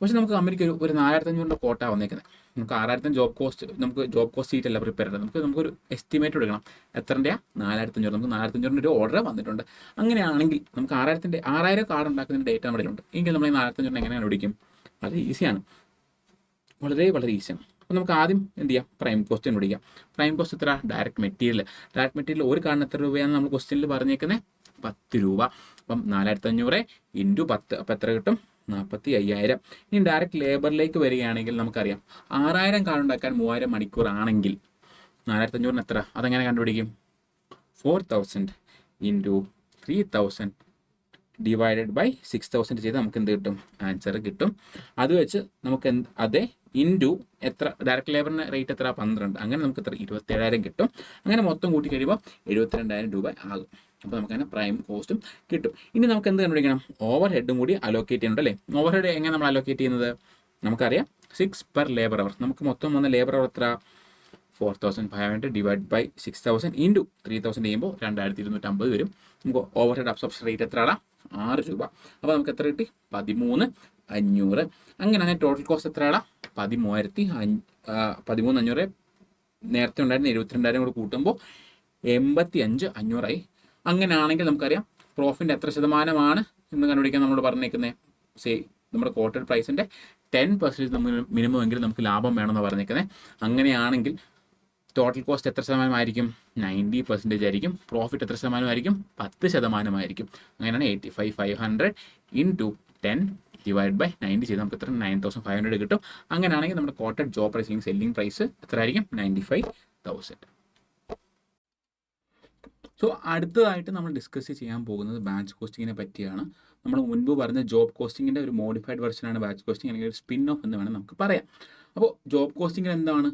പക്ഷേ നമുക്ക് കമ്പനിക്ക് ഒരു 4,500 കോട്ട വന്നേക്കുന്നത്. നമുക്ക് 6,000 ജോബ് കോസ്റ്റ് ഷീറ്റ് അല്ല പ്രിപ്പയർ ചെയ്യേണ്ടത്. നമുക്കൊരു എസ്റ്റിമേറ്റ് എടുക്കണം. എത്രൻ്റെയാണ്, 4,500. നമുക്ക് 4,500 ഒരു ഓർഡർ വന്നിട്ടുണ്ട്. അങ്ങനെയാണെങ്കിൽ നമുക്ക് 6,000 കാർഡ് ഉണ്ടാക്കുന്നതിൻ്റെ ഡേറ്റ നമ്മുടെ ഉണ്ട്. എങ്കിൽ നമ്മൾ ഈ 4,500 എങ്ങനെ കണ്ടുപിടിക്കും, അത് ഈസിയാണ്, വളരെ ഈസിയാണ്. അപ്പോൾ നമുക്ക് ആദ്യം എന്ത് ചെയ്യാം, പ്രൈം കോസ്റ്റ് കണ്ടുപിടിക്കാം. പ്രൈം കോസ്റ്റ് എത്ര, ഡയറക്റ്റ് മെറ്റീരിയൽ ഒരു കാർഡിന് എത്ര രൂപയാണ് നമ്മൾ ക്വസ്റ്റ്യനിൽ പറഞ്ഞേക്കുന്നത്, 10 രൂപ. അപ്പം 4,500 ഇൻറ്റു 10, അപ്പോൾ എത്ര കിട്ടും, 45,000. ഇനി ഡയറക്റ്റ് ലേബറിലേക്ക് വരികയാണെങ്കിൽ നമുക്കറിയാം 6,000 കാർഡ് ഉണ്ടാക്കാൻ 3,000 മണിക്കൂർ ആണെങ്കിൽ 4,500 എത്ര, അതെങ്ങനെ കണ്ടുപിടിക്കും, 4,000 ഇൻറ്റു 3,000 ഡിവൈഡഡ് ബൈ 6,000 ചെയ്ത് നമുക്ക് എന്ത് കിട്ടും, ആൻസർ കിട്ടും. അത് വെച്ച് നമുക്ക് അതേ ഇൻറ്റു എത്ര, ഡയറക്റ്റ് ലേബറിന് റേറ്റ് എത്ര, 12. അങ്ങനെ നമുക്ക് എത്ര, 27,000 കിട്ടും. അങ്ങനെ മൊത്തം കൂട്ടി കഴിയുമ്പോൾ 72,000 രൂപ ആകും. അപ്പോൾ നമുക്കങ്ങനെ പ്രൈം കോസ്റ്റും കിട്ടും. ഇനി നമുക്ക് എന്ത് കണ്ടുപിടിക്കണം, ഓവർ ഹെഡും കൂടി അലോക്കേറ്റ് ചെയ്യുന്നുണ്ട് അല്ലേ. ഓവർ ഹെഡ് എങ്ങനെ നമ്മൾ അലോക്കേറ്റ് ചെയ്യുന്നത്, നമുക്കറിയാം 6 പെർ ലേബർ അവർ. നമുക്ക് മൊത്തം വന്ന ലേബർ അവർ എത്ര, 4,500 ഡിവൈഡ് ബൈ 6,000 ഇൻറ്റു 3,000 ചെയ്യുമ്പോൾ 2,250 വരും. നമുക്ക് ഓവർ ഹെഡ് അബ്സോർപ്ഷൻ റേറ്റ് എത്രയാണ്, 6 രൂപ. അപ്പോൾ നമുക്ക് എത്ര കിട്ടി, 13,500. അങ്ങനെ ടോട്ടൽ കോസ്റ്റ് എത്രയാണ്, 13,500. നേരത്തെ ഉണ്ടായിരുന്ന 72,000 കൂടെ കൂട്ടുമ്പോൾ 85,500 ആയി. അങ്ങനെയാണെങ്കിൽ നമുക്കറിയാം പ്രോഫിറ്റ് എത്ര ശതമാനമാണ് എന്ന് കണ്ടുപിടിക്കാൻ നമ്മൾ പറഞ്ഞേക്കുന്നത്, നമ്മുടെ ക്വാർട്ടർ പ്രൈസിൻ്റെ 10% നമ്മൾ മിനിമം എങ്കിലും നമുക്ക് ലാഭം വേണമെന്ന് പറഞ്ഞേക്കുന്നത്. അങ്ങനെയാണെങ്കിൽ ടോട്ടൽ കോസ്റ്റ് എത്ര ശതമാനമായിരിക്കും, 90% ആയിരിക്കും. പ്രോഫിറ്റ് എത്ര ശതമാനമായിരിക്കും, 10% അങ്ങനെയാണ് 85,500 ഇൻറ്റു 10 ഡിവൈഡ് ബൈ 90 ചെയ്ത് നമുക്ക് എത്ര, 9,500 കിട്ടും. അങ്ങനെയാണെങ്കിൽ നമ്മുടെ ക്വാർട്ടർ ജോബ് പ്രൈസ് അല്ലെങ്കിൽ സെല്ലിംഗ് പ്രൈസ് എത്ര ആയിരിക്കും, 95,000. സോ അടുത്തതായിട്ട് നമ്മൾ ഡിസ്കസ് ചെയ്യാൻ പോകുന്നത് ബാച്ച് കോസ്റ്റിങ്ങിനെ പറ്റിയാണ്. നമ്മൾ മുൻപ് പറഞ്ഞ ജോബ് കോസ്റ്റിങ്ങിൻ്റെ ഒരു മോഡിഫൈഡ് വെർഷനാണ് ബാച്ച് കോസ്റ്റിംഗ്, അല്ലെങ്കിൽ ഒരു സ്പിൻ ഓഫ് എന്ന് വേണം നമുക്ക് പറയാം. അപ്പോൾ ജോബ് കോസ്റ്റിങ്ങിൽ എന്താണ്,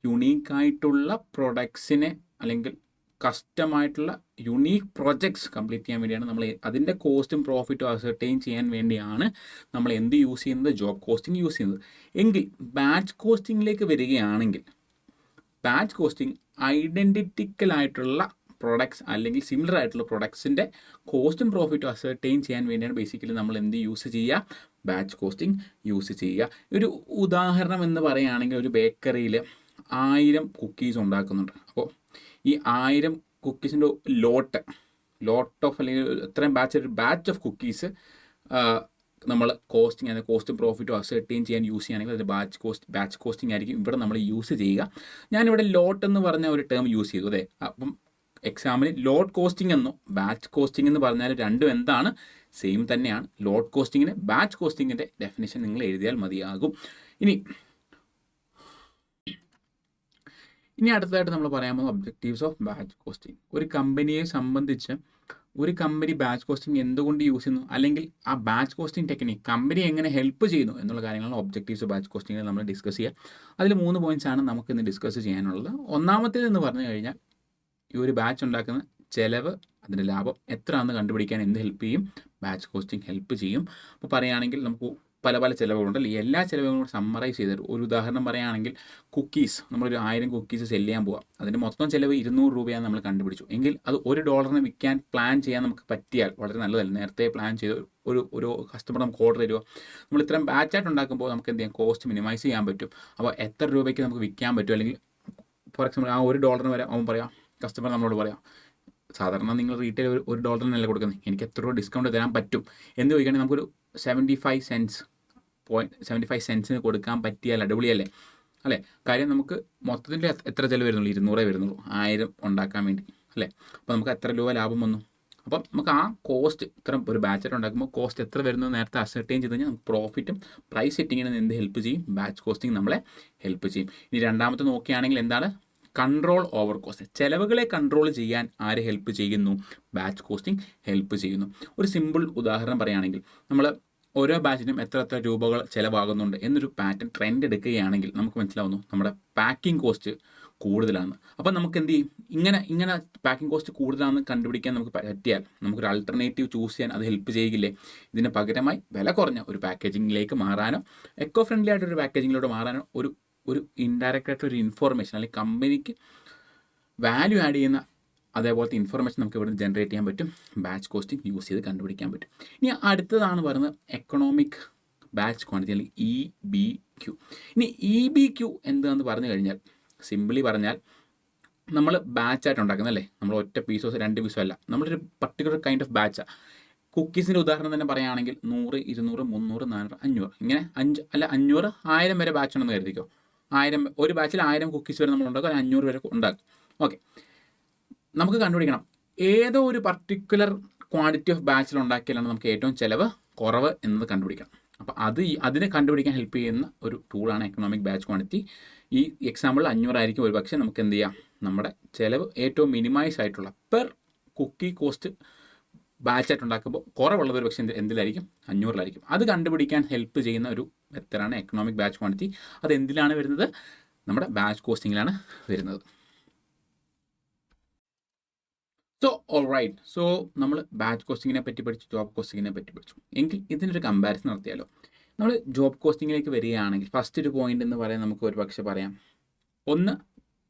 യുണീക്കായിട്ടുള്ള പ്രൊഡക്ട്സിനെ അല്ലെങ്കിൽ കസ്റ്റമായിട്ടുള്ള യുണീക്ക് പ്രൊജക്ട്സ് കംപ്ലീറ്റ് ചെയ്യാൻ വേണ്ടിയാണ് നമ്മൾ അതിൻ്റെ കോസ്റ്റും പ്രോഫിറ്റും അസർട്ടൈൻ ചെയ്യാൻ വേണ്ടിയാണ് നമ്മൾ എന്ത് യൂസ് ചെയ്യുന്നത്, ജോബ് കോസ്റ്റിംഗ് യൂസ് ചെയ്യുന്നത്. എങ്കിൽ ബാച്ച് കോസ്റ്റിങ്ങിലേക്ക് വരികയാണെങ്കിൽ ബാച്ച് കോസ്റ്റിംഗ് ഐഡൻറ്റിറ്റിക്കൽ ആയിട്ടുള്ള പ്രൊഡക്ട്സ് അല്ലെങ്കിൽ സിമിലർ ആയിട്ടുള്ള പ്രൊഡക്ട്സിൻ്റെ കോസ്റ്റും പ്രോഫിറ്റും അസർട്ടൈൻ ചെയ്യാൻ വേണ്ടിയാണ് ബേസിക്കലി നമ്മൾ എന്ത് യൂസ് ചെയ്യുക, ബാച്ച് കോസ്റ്റിംഗ് യൂസ് ചെയ്യുക. ഒരു ഉദാഹരണം എന്ന് പറയുകയാണെങ്കിൽ ഒരു ബേക്കറിയിൽ 1000 കുക്കീസ് ഉണ്ടാക്കുന്നുണ്ട്. അപ്പോൾ ഈ 1000 കുക്കീസിൻ്റെ ലോട്ട് ഓഫ് അല്ലെങ്കിൽ എത്രയും ഒരു ബാച്ച് ഓഫ് കുക്കീസ് നമ്മൾ കോസ്റ്റിംഗ് അതായത് കോസ്റ്റും പ്രോഫിറ്റും അസെർട്ടൈൻ ചെയ്യാൻ യൂസ് ചെയ്യുകയാണെങ്കിൽ അത് ബാച്ച് കോസ്റ്റിംഗ് ആയിരിക്കും ഇവിടെ നമ്മൾ യൂസ് ചെയ്യുക. ഞാനിവിടെ ലോട്ട് എന്ന് പറഞ്ഞ ഒരു ടേം യൂസ് ചെയ്തു. അതെ, അപ്പം എക്സാമിന് ലോഡ് കോസ്റ്റിംഗ് എന്നോ ബാച്ച് കോസ്റ്റിംഗ് എന്ന് പറഞ്ഞാൽ രണ്ടും എന്താണ്, സെയിം തന്നെയാണ്. ലോഡ് കോസ്റ്റിങ്ങിന് ബാച്ച് കോസ്റ്റിങ്ങിൻ്റെ ഡെഫിനിഷൻ നിങ്ങൾ എഴുതിയാൽ മതിയാകും. ഇനി അടുത്തതായിട്ട് നമ്മൾ പറയാൻ പോകുന്നത് ഒബ്ജക്റ്റീവ്സ് ഓഫ് ബാച്ച് കോസ്റ്റിംഗ്. ഒരു കമ്പനിയെ സംബന്ധിച്ച് ഒരു കമ്പനി ബാച്ച് കോസ്റ്റിംഗ് എന്തുകൊണ്ട് യൂസ് ചെയ്യുന്നു, അല്ലെങ്കിൽ ആ ബാച്ച് കോസ്റ്റിംഗ് ടെക്നിക് കമ്പനി എങ്ങനെ ഹെൽപ്പ് ചെയ്യുന്നു എന്നുള്ള കാര്യങ്ങളാണ് ഒബ്ജക്റ്റീവ്സ് ബാച്ച് കോസ്റ്റിംഗിൽ നമ്മൾ ഡിസ്കസ് ചെയ്യുക. അതിൽ 3 പോയിന്റ്സ് ആണ് നമുക്ക് ഇന്ന് ഡിസ്കസ് ചെയ്യാനുള്ളത്. ഒന്നാമത്തേതെന്ന് പറഞ്ഞു കഴിഞ്ഞാൽ ഈ ഒരു ബാച്ച് ഉണ്ടാക്കുന്ന ചിലവ്, അതിൻ്റെ ലാഭം എത്രയാണെന്ന് കണ്ടുപിടിക്കാൻ എന്ത് ഹെൽപ്പ് ചെയ്യും, ബാച്ച് കോസ്റ്റിംഗ് ഹെൽപ്പ് ചെയ്യും. അപ്പോൾ പറയുകയാണെങ്കിൽ നമുക്ക് പല പല ചിലവുകളുണ്ടല്ലോ, ഈ എല്ലാ ചിലവുകളും സമ്മറൈസ് ചെയ്തിട്ട് ഒരു ഉദാഹരണം പറയുകയാണെങ്കിൽ കുക്കീസ്, നമ്മളൊരു 1000 കുക്കീസ് സെല് ചെയ്യാൻ പോകാം, അതിൻ്റെ മൊത്തം ചിലവ് 200 രൂപയാണ് നമ്മൾ കണ്ടുപിടിച്ചു എങ്കിൽ അത് $1 വിൽക്കാൻ പ്ലാൻ ചെയ്യാൻ നമുക്ക് പറ്റിയാൽ വളരെ നല്ലതല്ല. നേരത്തെ പ്ലാൻ ചെയ്ത് ഒരു കസ്റ്റമർ നമുക്ക് ഓർഡർ തരുമോ, നമ്മൾ ഇത്രയും ബാച്ചായിട്ട് ഉണ്ടാക്കുമ്പോൾ നമുക്ക് എന്ത് ചെയ്യാം, കോസ്റ്റ് മിനിമൈസ് ചെയ്യാൻ പറ്റും. അപ്പോൾ എത്ര രൂപയ്ക്ക് നമുക്ക് വിൽക്കാൻ പറ്റും, അല്ലെങ്കിൽ ഫോർ എക്സാമ്പിൾ ആ $1 വരെ അവൻ പറയാം, കസ്റ്റമർ നമ്മളോട് പറയാം, സാധാരണ നിങ്ങൾ റീറ്റെയിൽ $1 കൊടുക്കുന്നത്, എനിക്ക് എത്ര രൂപ ഡിസ്കൗണ്ട് തരാൻ പറ്റും എന്ന് ചോദിക്കുകയാണെങ്കിൽ നമുക്കൊരു 75 സെൻസിന് കൊടുക്കാൻ പറ്റിയാൽ അടിപൊളിയല്ലേ അല്ലേ. കാര്യം നമുക്ക് മൊത്തത്തിൽ എത്ര ചിലവ് വരുന്നുള്ളൂ, 200 വരുന്നുള്ളൂ 1000 ഉണ്ടാക്കാൻ വേണ്ടി അല്ലേ. അപ്പോൾ നമുക്ക് എത്ര രൂപ ലാഭം വന്നു. അപ്പം നമുക്ക് ആ കോസ്റ്റ് ഇത്ര ഒരു ബാച്ചായിട്ട് ഉണ്ടാക്കുമ്പോൾ കോസ്റ്റ് എത്ര വരുന്നത് നേരത്തെ അസെർട്ടൈൻ ചെയ്ത് കഴിഞ്ഞാൽ നമുക്ക് പ്രോഫിറ്റും പ്രൈസ് സെറ്റിങ്ങിന് എന്ത് ഹെൽപ്പ് ചെയ്യും, ബാച്ച് കോസ്റ്റിംഗ് നമ്മളെ ഹെൽപ്പ് ചെയ്യും. ഇനി രണ്ടാമത്തെ നോക്കുകയാണെങ്കിൽ എന്താണ്, കൺട്രോൾ ഓവർ കോസ്റ്റ്. ചിലവുകളെ കൺട്രോൾ ചെയ്യാൻ ആര് ഹെൽപ്പ് ചെയ്യുന്നു, ബാച്ച് കോസ്റ്റിംഗ് ഹെൽപ്പ് ചെയ്യുന്നു. ഒരു സിമ്പിൾ ഉദാഹരണം പറയുകയാണെങ്കിൽ നമ്മൾ ഓരോ ബാച്ചിനും എത്ര രൂപകൾ ചിലവാകുന്നുണ്ട് എന്നൊരു പാറ്റേൺ ട്രെൻഡ് എടുക്കുകയാണെങ്കിൽ നമുക്ക് മനസ്സിലാവുന്നു നമ്മുടെ പാക്കിംഗ് കോസ്റ്റ് കൂടുതലാണ്. അപ്പം നമുക്ക് എന്ത് ചെയ്യും, ഇങ്ങനെ പാക്കിംഗ് കോസ്റ്റ് കൂടുതലാണെന്ന് കണ്ടുപിടിക്കാൻ നമുക്ക് പറ്റിയാൽ നമുക്കൊരു ആൾട്ടർനേറ്റീവ് ചൂസ് ചെയ്യാൻ അത് ഹെൽപ്പ് ചെയ്യില്ലേ. ഇതിന് പകരമായി വില കുറഞ്ഞ ഒരു പാക്കേജിങ്ങിലേക്ക് മാറാനോ എക്കോ ഫ്രണ്ട്ലി ആയിട്ടൊരു പാക്കേജിങ്ങിലോട്ട് മാറാനോ ഒരു ഇൻഡയറക്റ്റ് ആയിട്ടൊരു ഇൻഫോർമേഷൻ അല്ലെങ്കിൽ കമ്പനിക്ക് വാല്യൂ ആഡ് ചെയ്യുന്ന അതേപോലത്തെ ഇൻഫർമേഷൻ നമുക്ക് ഇവിടെ ജനറേറ്റ് ചെയ്യാൻ പറ്റും, ബാച്ച് കോസ്റ്റിംഗ് യൂസ് ചെയ്ത് കണ്ടുപിടിക്കാൻ പറ്റും. ഇനി അടുത്തതാണ് പറയുന്നത് എക്കണോമിക് ബാച്ച് ക്വാണ്ടിറ്റി അല്ലെങ്കിൽ EBQ. ഇനി EBQ എന്താണെന്ന് പറഞ്ഞു കഴിഞ്ഞാൽ സിമ്പിളി പറഞ്ഞാൽ നമ്മൾ ബാച്ചായിട്ട് ഉണ്ടാക്കുന്നല്ലേ, നമ്മൾ ഒറ്റ പീസോ 2 പീസോ അല്ല, നമ്മളൊരു പർട്ടിക്കുലർ കൈൻഡ് ഓഫ് ബാച്ചാണ്. കുക്കീസിൻ്റെ ഉദാഹരണം തന്നെ പറയുകയാണെങ്കിൽ 100, 200, 300, 400, 500 ഇങ്ങനെ 500, 1000 വരെ ബാച്ച് ഉണ്ടെന്ന് കരുതിക്കോ. 1000 ഒരു ബാച്ചിൽ 1000 കുക്കീസ് വരെ നമ്മൾ ഉണ്ടാക്കും, 500 വരെ ഉണ്ടാക്കും. ഓക്കെ, നമുക്ക് കണ്ടുപിടിക്കണം ഏതോ ഒരു പർട്ടിക്കുലർ ക്വാണ്ടിറ്റി ഓഫ് ബാച്ചിൽ ഉണ്ടാക്കിയാലാണ് നമുക്ക് ഏറ്റവും ചിലവ് കുറവ് എന്നത് കണ്ടുപിടിക്കണം. അപ്പോൾ അതിനെ കണ്ടുപിടിക്കാൻ ഹെൽപ്പ് ചെയ്യുന്ന ഒരു ടൂളാണ് എക്കണോമിക് ബാച്ച് ക്വാണ്ടിറ്റി. ഈ എക്സാമ്പിളിൽ 500 ആയിരിക്കും, ഒരു പക്ഷേ നമുക്ക് എന്ത് ചെയ്യാം, നമ്മുടെ ചിലവ് ഏറ്റവും മിനിമൈസ് ആയിട്ടുള്ള പെർ കുക്കി കോസ്റ്റ് ബാച്ചായിട്ട് ഉണ്ടാക്കുമ്പോൾ കുറവുള്ളത് ഒരു പക്ഷേ എന്തിലായിരിക്കും, 500-ലായിരിക്കും. അത് കണ്ടുപിടിക്കാൻ ഹെൽപ്പ് ചെയ്യുന്ന ഒരു മെത്തഡാണ് എക്കണോമിക് ബാച്ച് ക്വാണ്ടിറ്റി. അത് എന്തിലാണ് വരുന്നത്, നമ്മുടെ ബാച്ച് കോസ്റ്റിങ്ങിലാണ് വരുന്നത്. സോ ഓൾറൈറ്റ്, സോ നമ്മൾ ബാച്ച് കോസ്റ്റിങ്ങിനെ പറ്റി പഠിച്ചു, ജോബ് കോസ്റ്റിങ്ങിനെ പറ്റി പഠിച്ചു. എങ്കിൽ ഇതിനൊരു കമ്പാരിസൺ നടത്തിയാലോ. നമ്മൾ ജോബ് കോസ്റ്റിങ്ങിലേക്ക് വരികയാണെങ്കിൽ ഫസ്റ്റ് ഒരു പോയിന്റ് എന്ന് പറയാൻ നമുക്ക് ഒരു പക്ഷേ പറയാം, ഒന്ന്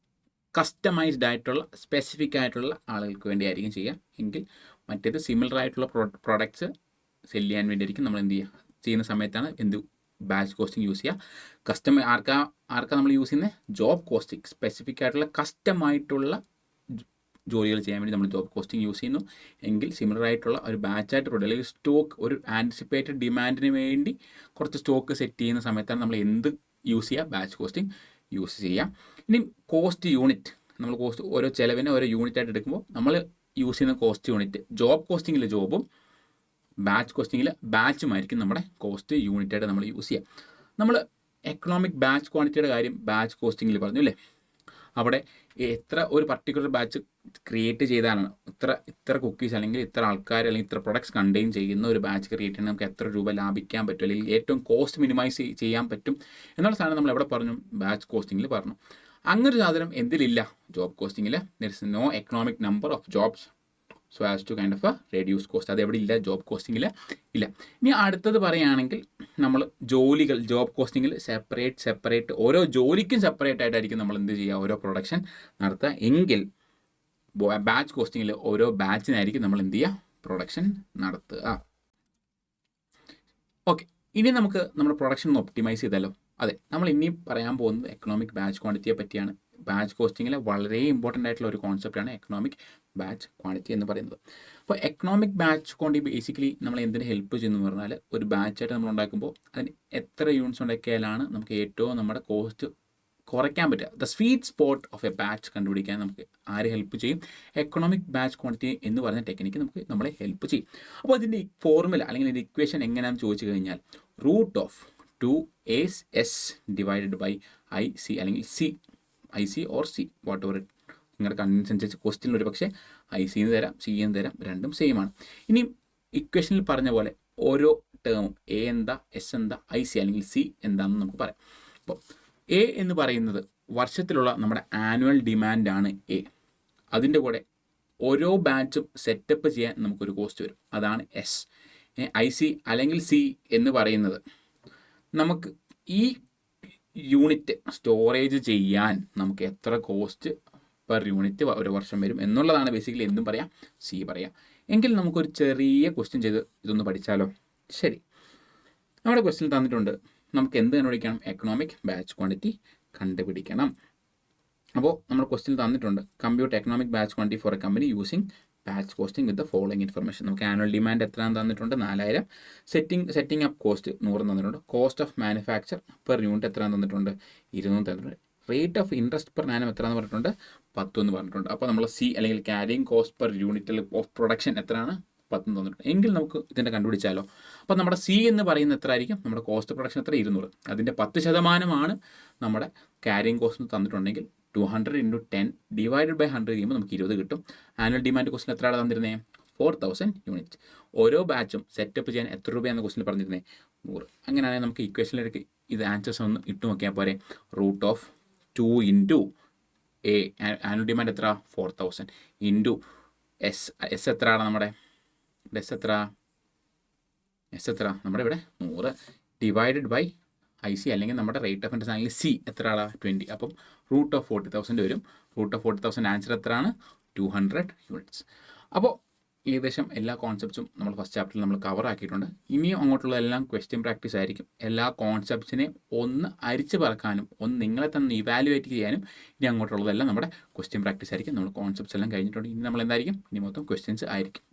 കസ്റ്റമൈസ്ഡ് ആയിട്ടുള്ള സ്പെസിഫിക് ആയിട്ടുള്ള ആളുകൾക്ക് വേണ്ടിയായിരിക്കും ചെയ്യുക. എങ്കിൽ മറ്റേത് സിമിലർ ആയിട്ടുള്ള പ്രോഡക്റ്റ്സ് സെല് ചെയ്യാൻ വേണ്ടിയായിരിക്കും നമ്മൾ എന്ത് ചെയ്യുന്ന സമയത്താണ് ബാച്ച് കോസ്റ്റിംഗ് യൂസ് ചെയ്യുക. ആർക്കാ നമ്മൾ യൂസ് ചെയ്യുന്നത്, ജോബ് കോസ്റ്റിംഗ്. സ്പെസിഫിക് ആയിട്ടുള്ള കസ്റ്റമായിട്ടുള്ള ജോലികൾ ചെയ്യാൻ വേണ്ടി നമ്മൾ ജോബ് കോസ്റ്റിംഗ് യൂസ് ചെയ്യുന്നു. എങ്കിൽ സിമിലർ ആയിട്ടുള്ള ഒരു ബാച്ചായിട്ട് പ്രൊഡക്റ്റ് അല്ലെങ്കിൽ സ്റ്റോക്ക്, ഒരു ആൻറ്റിസിപ്പേറ്റഡ് ഡിമാൻഡിന് വേണ്ടി കുറച്ച് സ്റ്റോക്ക് സെറ്റ് ചെയ്യുന്ന സമയത്താണ് നമ്മൾ എന്ത് യൂസ് ചെയ്യുക, ബാച്ച് കോസ്റ്റിംഗ് യൂസ് ചെയ്യാം. ഇനി കോസ്റ്റ് യൂണിറ്റ്, നമ്മൾ കോസ്റ്റ് ഓരോ ചിലവിനെ ഓരോ യൂണിറ്റ് ആയിട്ട് എടുക്കുമ്പോൾ നമ്മൾ യൂസ് ചെയ്യുന്ന കോസ്റ്റ് യൂണിറ്റ്, ജോബ് കോസ്റ്റിങ്ങിൽ ജോബും ബാച്ച് കോസ്റ്റിങ്ങിൽ ബാച്ചുമായിരിക്കും നമ്മുടെ കോസ്റ്റ് യൂണിറ്റ് ആയിട്ട് നമ്മൾ യൂസ് ചെയ്യുക. നമ്മൾ എക്കണോമിക് ബാച്ച് ക്വാണ്ടിറ്റിയുടെ കാര്യം ബാച്ച് കോസ്റ്റിങ്ങിൽ പറഞ്ഞു അല്ലേ. അവിടെ എത്ര ഒരു പർട്ടിക്കുലർ ബാച്ച് ക്രിയേറ്റ് ചെയ്താലാണ് ഇത്ര കുക്കീസ് അല്ലെങ്കിൽ ഇത്ര ആൾക്കാർ അല്ലെങ്കിൽ ഇത്ര പ്രൊഡക്ട്സ് കണ്ടെയ്ൻ ചെയ്യുന്ന ഒരു ബാച്ച് ക്രിയേറ്റ് ചെയ്യാൻ നമുക്ക് എത്ര രൂപ ലാഭിക്കാൻ പറ്റും, അല്ലെങ്കിൽ ഏറ്റവും കോസ്റ്റ് മിനിമൈസ് ചെയ്യാൻ പറ്റും എന്നുള്ള സാധനം നമ്മൾ എവിടെ പറഞ്ഞു, ബാച്ച് കോസ്റ്റിങ്ങിൽ പറഞ്ഞു. അങ്ങനൊരു സാധനം എന്തിലില്ല, ജോബ് കോസ്റ്റിങ്ങിൽ. There is no economic number of jobs so as to kind of reduce cost. അത് എവിടെ ഇല്ല, ജോബ് കോസ്റ്റിങ്ങിൽ ഇല്ല. ഇനി അടുത്തത് പറയുകയാണെങ്കിൽ നമ്മൾ ജോലികൾ ജോബ് കോസ്റ്റിങ്ങിൽ സെപ്പറേറ്റ് ഓരോ ജോലിക്കും സെപ്പറേറ്റ് ആയിട്ടായിരിക്കും നമ്മൾ എന്ത് ചെയ്യുക, ഓരോ പ്രൊഡക്ഷൻ നടത്തുക. എങ്കിൽ ബാച്ച് കോസ്റ്റിങ്ങിൽ ഓരോ ബാച്ചിനായിരിക്കും നമ്മൾ എന്ത് ചെയ്യുക, പ്രൊഡക്ഷൻ നടത്തുക. ഓക്കെ, ഇനി നമുക്ക് നമ്മുടെ പ്രൊഡക്ഷൻ ഒന്ന് ഒപ്റ്റിമൈസ് ചെയ്താലോ. അതെ, നമ്മൾ ഇനി പറയാൻ പോകുന്നത് എക്കണോമിക് ബാച്ച് ക്വാണ്ടിറ്റിയെ പറ്റിയാണ്. ബാച്ച് കോസ്റ്റിങ്ങിലെ വളരെ ഇമ്പോർട്ടൻ്റ് ആയിട്ടുള്ള ഒരു കോൺസെപ്റ്റാണ് എക്കണോമിക് ബാച്ച് ക്വാണ്ടിറ്റി എന്ന് പറയുന്നത്. അപ്പോൾ എക്കണോമിക് ബാച്ച് ക്വാണ്ടിറ്റി ബേസിക്കലി നമ്മൾ എന്തിന് ഹെൽപ്പ് ചെയ്യുന്നു എന്ന് പറഞ്ഞാൽ, ഒരു ബാച്ചായിട്ട് നമ്മൾ ഉണ്ടാക്കുമ്പോൾ അതിന് എത്ര യൂണിറ്റ്സ് ഉണ്ടാക്കിയാലാണ് നമുക്ക് ഏറ്റവും നമ്മുടെ കോസ്റ്റ് കുറയ്ക്കാൻ പറ്റുക. The sweet spot of A batch കണ്ടുപിടിക്കാൻ നമുക്ക് ആര് ഹെൽപ്പ് ചെയ്യും? എക്കണോമിക് ബാച്ച് ക്വാണ്ടിറ്റി എന്ന് പറഞ്ഞ ടെക്നിക്ക് നമ്മളെ ഹെൽപ്പ് ചെയ്യും. അപ്പോൾ അതിൻ്റെ ഫോർമുല അല്ലെങ്കിൽ ഇതിൻ്റെ ഇക്വേഷൻ എങ്ങനെയാണെന്ന് ചോദിച്ചു കഴിഞ്ഞാൽ, root of 2as divided by IC അല്ലെങ്കിൽ IC or C whatever നിങ്ങളുടെ കൺവീനിയൻസ് അനുസരിച്ച്. ക്വസ്റ്റ്യൻ ഒരു പക്ഷേ IC എന്ന് തരാം, C എന്ന് തരാം, രണ്ടും സെയിം ആണ്. ഇനി ഇക്വേഷനിൽ പറഞ്ഞ പോലെ ഓരോ ടേമും A എന്താ, S എന്താ, IC അല്ലെങ്കിൽ C എന്താണെന്ന് നമുക്ക് പറയാം. അപ്പോൾ A എന്ന് പറയുന്നത് വർഷത്തിലുള്ള നമ്മുടെ ആനുവൽ ഡിമാൻഡാണ് A. അതിൻ്റെ കൂടെ ഓരോ ബാച്ചും സെറ്റപ്പ് ചെയ്യാൻ നമുക്കൊരു കോസ്റ്റ് വരും, അതാണ് S. IC അല്ലെങ്കിൽ C എന്ന് പറയുന്നത് നമുക്ക് ഈ യൂണിറ്റ് സ്റ്റോറേജ് ചെയ്യാൻ നമുക്ക് എത്ര കോസ്റ്റ് പെർ യൂണിറ്റ് ഒരു വർഷം വരും എന്നുള്ളതാണ് ബേസിക്കലി എന്തും പറയാം, C പറയാം. എങ്കിൽ നമുക്കൊരു ചെറിയ ക്വസ്റ്റ്യൻ ചെയ്ത് ഇതൊന്ന് പഠിച്ചാലോ? ശരി, നമ്മുടെ ക്വസ്റ്റ്യൻ തന്നിട്ടുണ്ട്, നമുക്ക് എന്ത് കണ്ടുപിടിക്കണം? എക്കണോമിക് ബാച്ച് ക്വാണ്ടിറ്റി കണ്ടുപിടിക്കണം. അപ്പോൾ നമ്മുടെ ക്വസ്റ്റ്യൻ തന്നിട്ടുണ്ട്, compute economic batch quantity four A company using batch costing with the following information. നമുക്ക് ആനുവൽ ഡിമാൻഡ് എത്രയാണെന്ന് തന്നിട്ടുണ്ട്? 4000. സെറ്റിംഗ് അപ്പ് കോസ്റ്റ് 100 തന്നിട്ടുണ്ട്. Cost of manufacture per unit എത്രയാണെന്ന് തന്നിട്ടുണ്ട്? 200 തന്നിട്ടുണ്ട്. Rate of interest per annum എത്രയാണെന്ന് പറഞ്ഞിട്ടുണ്ട്? 10 എന്ന് പറഞ്ഞിട്ടുണ്ട്. അപ്പോൾ നമ്മൾ C അല്ലെങ്കിൽ ക്യാരിയിങ് കോസ്റ്റ് പെർ യൂണിറ്റിൽ ഓഫ് പ്രൊഡക്ഷൻ എത്രയാണ്? 10 തന്നിട്ടുണ്ട്. എങ്കിൽ നമുക്ക് ഇതിൻ്റെ കണ്ടുപിടിച്ചാലോ? അപ്പോൾ നമ്മുടെ C എന്ന് പറയുന്നത് എത്ര ആയിരിക്കും? നമ്മുടെ കോസ്റ്റ് പ്രൊഡക്ഷൻ എത്ര? 200. അതിൻ്റെ 10% നമ്മുടെ ക്യാരിയിങ് കോസ്റ്റ് തന്നിട്ടുണ്ടെങ്കിൽ 200 × 10 ഡിവൈഡഡ് ബൈ 100 ചെയ്യുമ്പോൾ നമുക്ക് 20 കിട്ടും. ആനുവൽ ഡിമാൻഡ് ക്വസ്റ്റിന് എത്രയാണ് തന്നിരുന്നത്? 4000 യൂണിറ്റ്സ്. ഓരോ ബാച്ചും സെറ്റപ്പ് ചെയ്യാൻ എത്ര രൂപയാണെന്ന് ക്വസ്റ്റിന് പറഞ്ഞിരുന്നത്? 100. അങ്ങനെയാണെങ്കിൽ നമുക്ക് ഇക്വേഷനിലേക്ക് ഇത് ആൻസേഴ്സ് ഒന്ന് ഇട്ട് നോക്കിയാൽ പോരെ. Root of 2 × A, annual demand എത്ര? 4000 ഇൻറ്റു S എത്രയാണ് നമ്മുടെ? S എത്ര നമ്മുടെ ഇവിടെ? 100 ഡിവൈഡഡ് ബൈ IC അല്ലെങ്കിൽ നമ്മുടെ റേറ്റ് ഓഫ് ഇൻട്രസ്റ്റ് ആണെങ്കിൽ C എത്രയാണ്? 20. അപ്പം റൂട്ട് ഓഫ് 40,000 വരും. റൂട്ട് ഓഫ് 40,000 ആൻസർ എത്രയാണ്? 200 യൂണിറ്റ്സ്. അപ്പോൾ ഏകദേശം എല്ലാ കോൺസെപ്റ്റ്സും നമ്മൾ ഫസ്റ്റ് ചാപ്റ്ററിൽ നമ്മൾ കവർ ആക്കിയിട്ടുണ്ട്. ഇനിയും അങ്ങോട്ടുള്ള എല്ലാം ക്വസ്റ്റ്യൻ പ്രാക്ടീസ് ആയിരിക്കും. എല്ലാ കോൺസെപ്റ്റ്സിനെയും ഒന്ന് അരിച്ച് പറക്കാനും ഒന്ന് നിങ്ങളെ തന്നെ ഇവാലുവേറ്റ് ചെയ്യാനും ഇനി അങ്ങോട്ടുള്ളതെല്ലാം നമ്മുടെ ക്വസ്റ്റ്യൻ പ്രാക്ടീസ് ആയിരിക്കും. നമ്മൾ കോൺസെപ്റ്റ്സ് എല്ലാം കഴിഞ്ഞിട്ടുണ്ട്. ഇനി നമ്മൾ എന്തായിരിക്കും? ഇനി മൊത്തം ക്വസ്റ്റ്യൻസ് ആയിരിക്കും.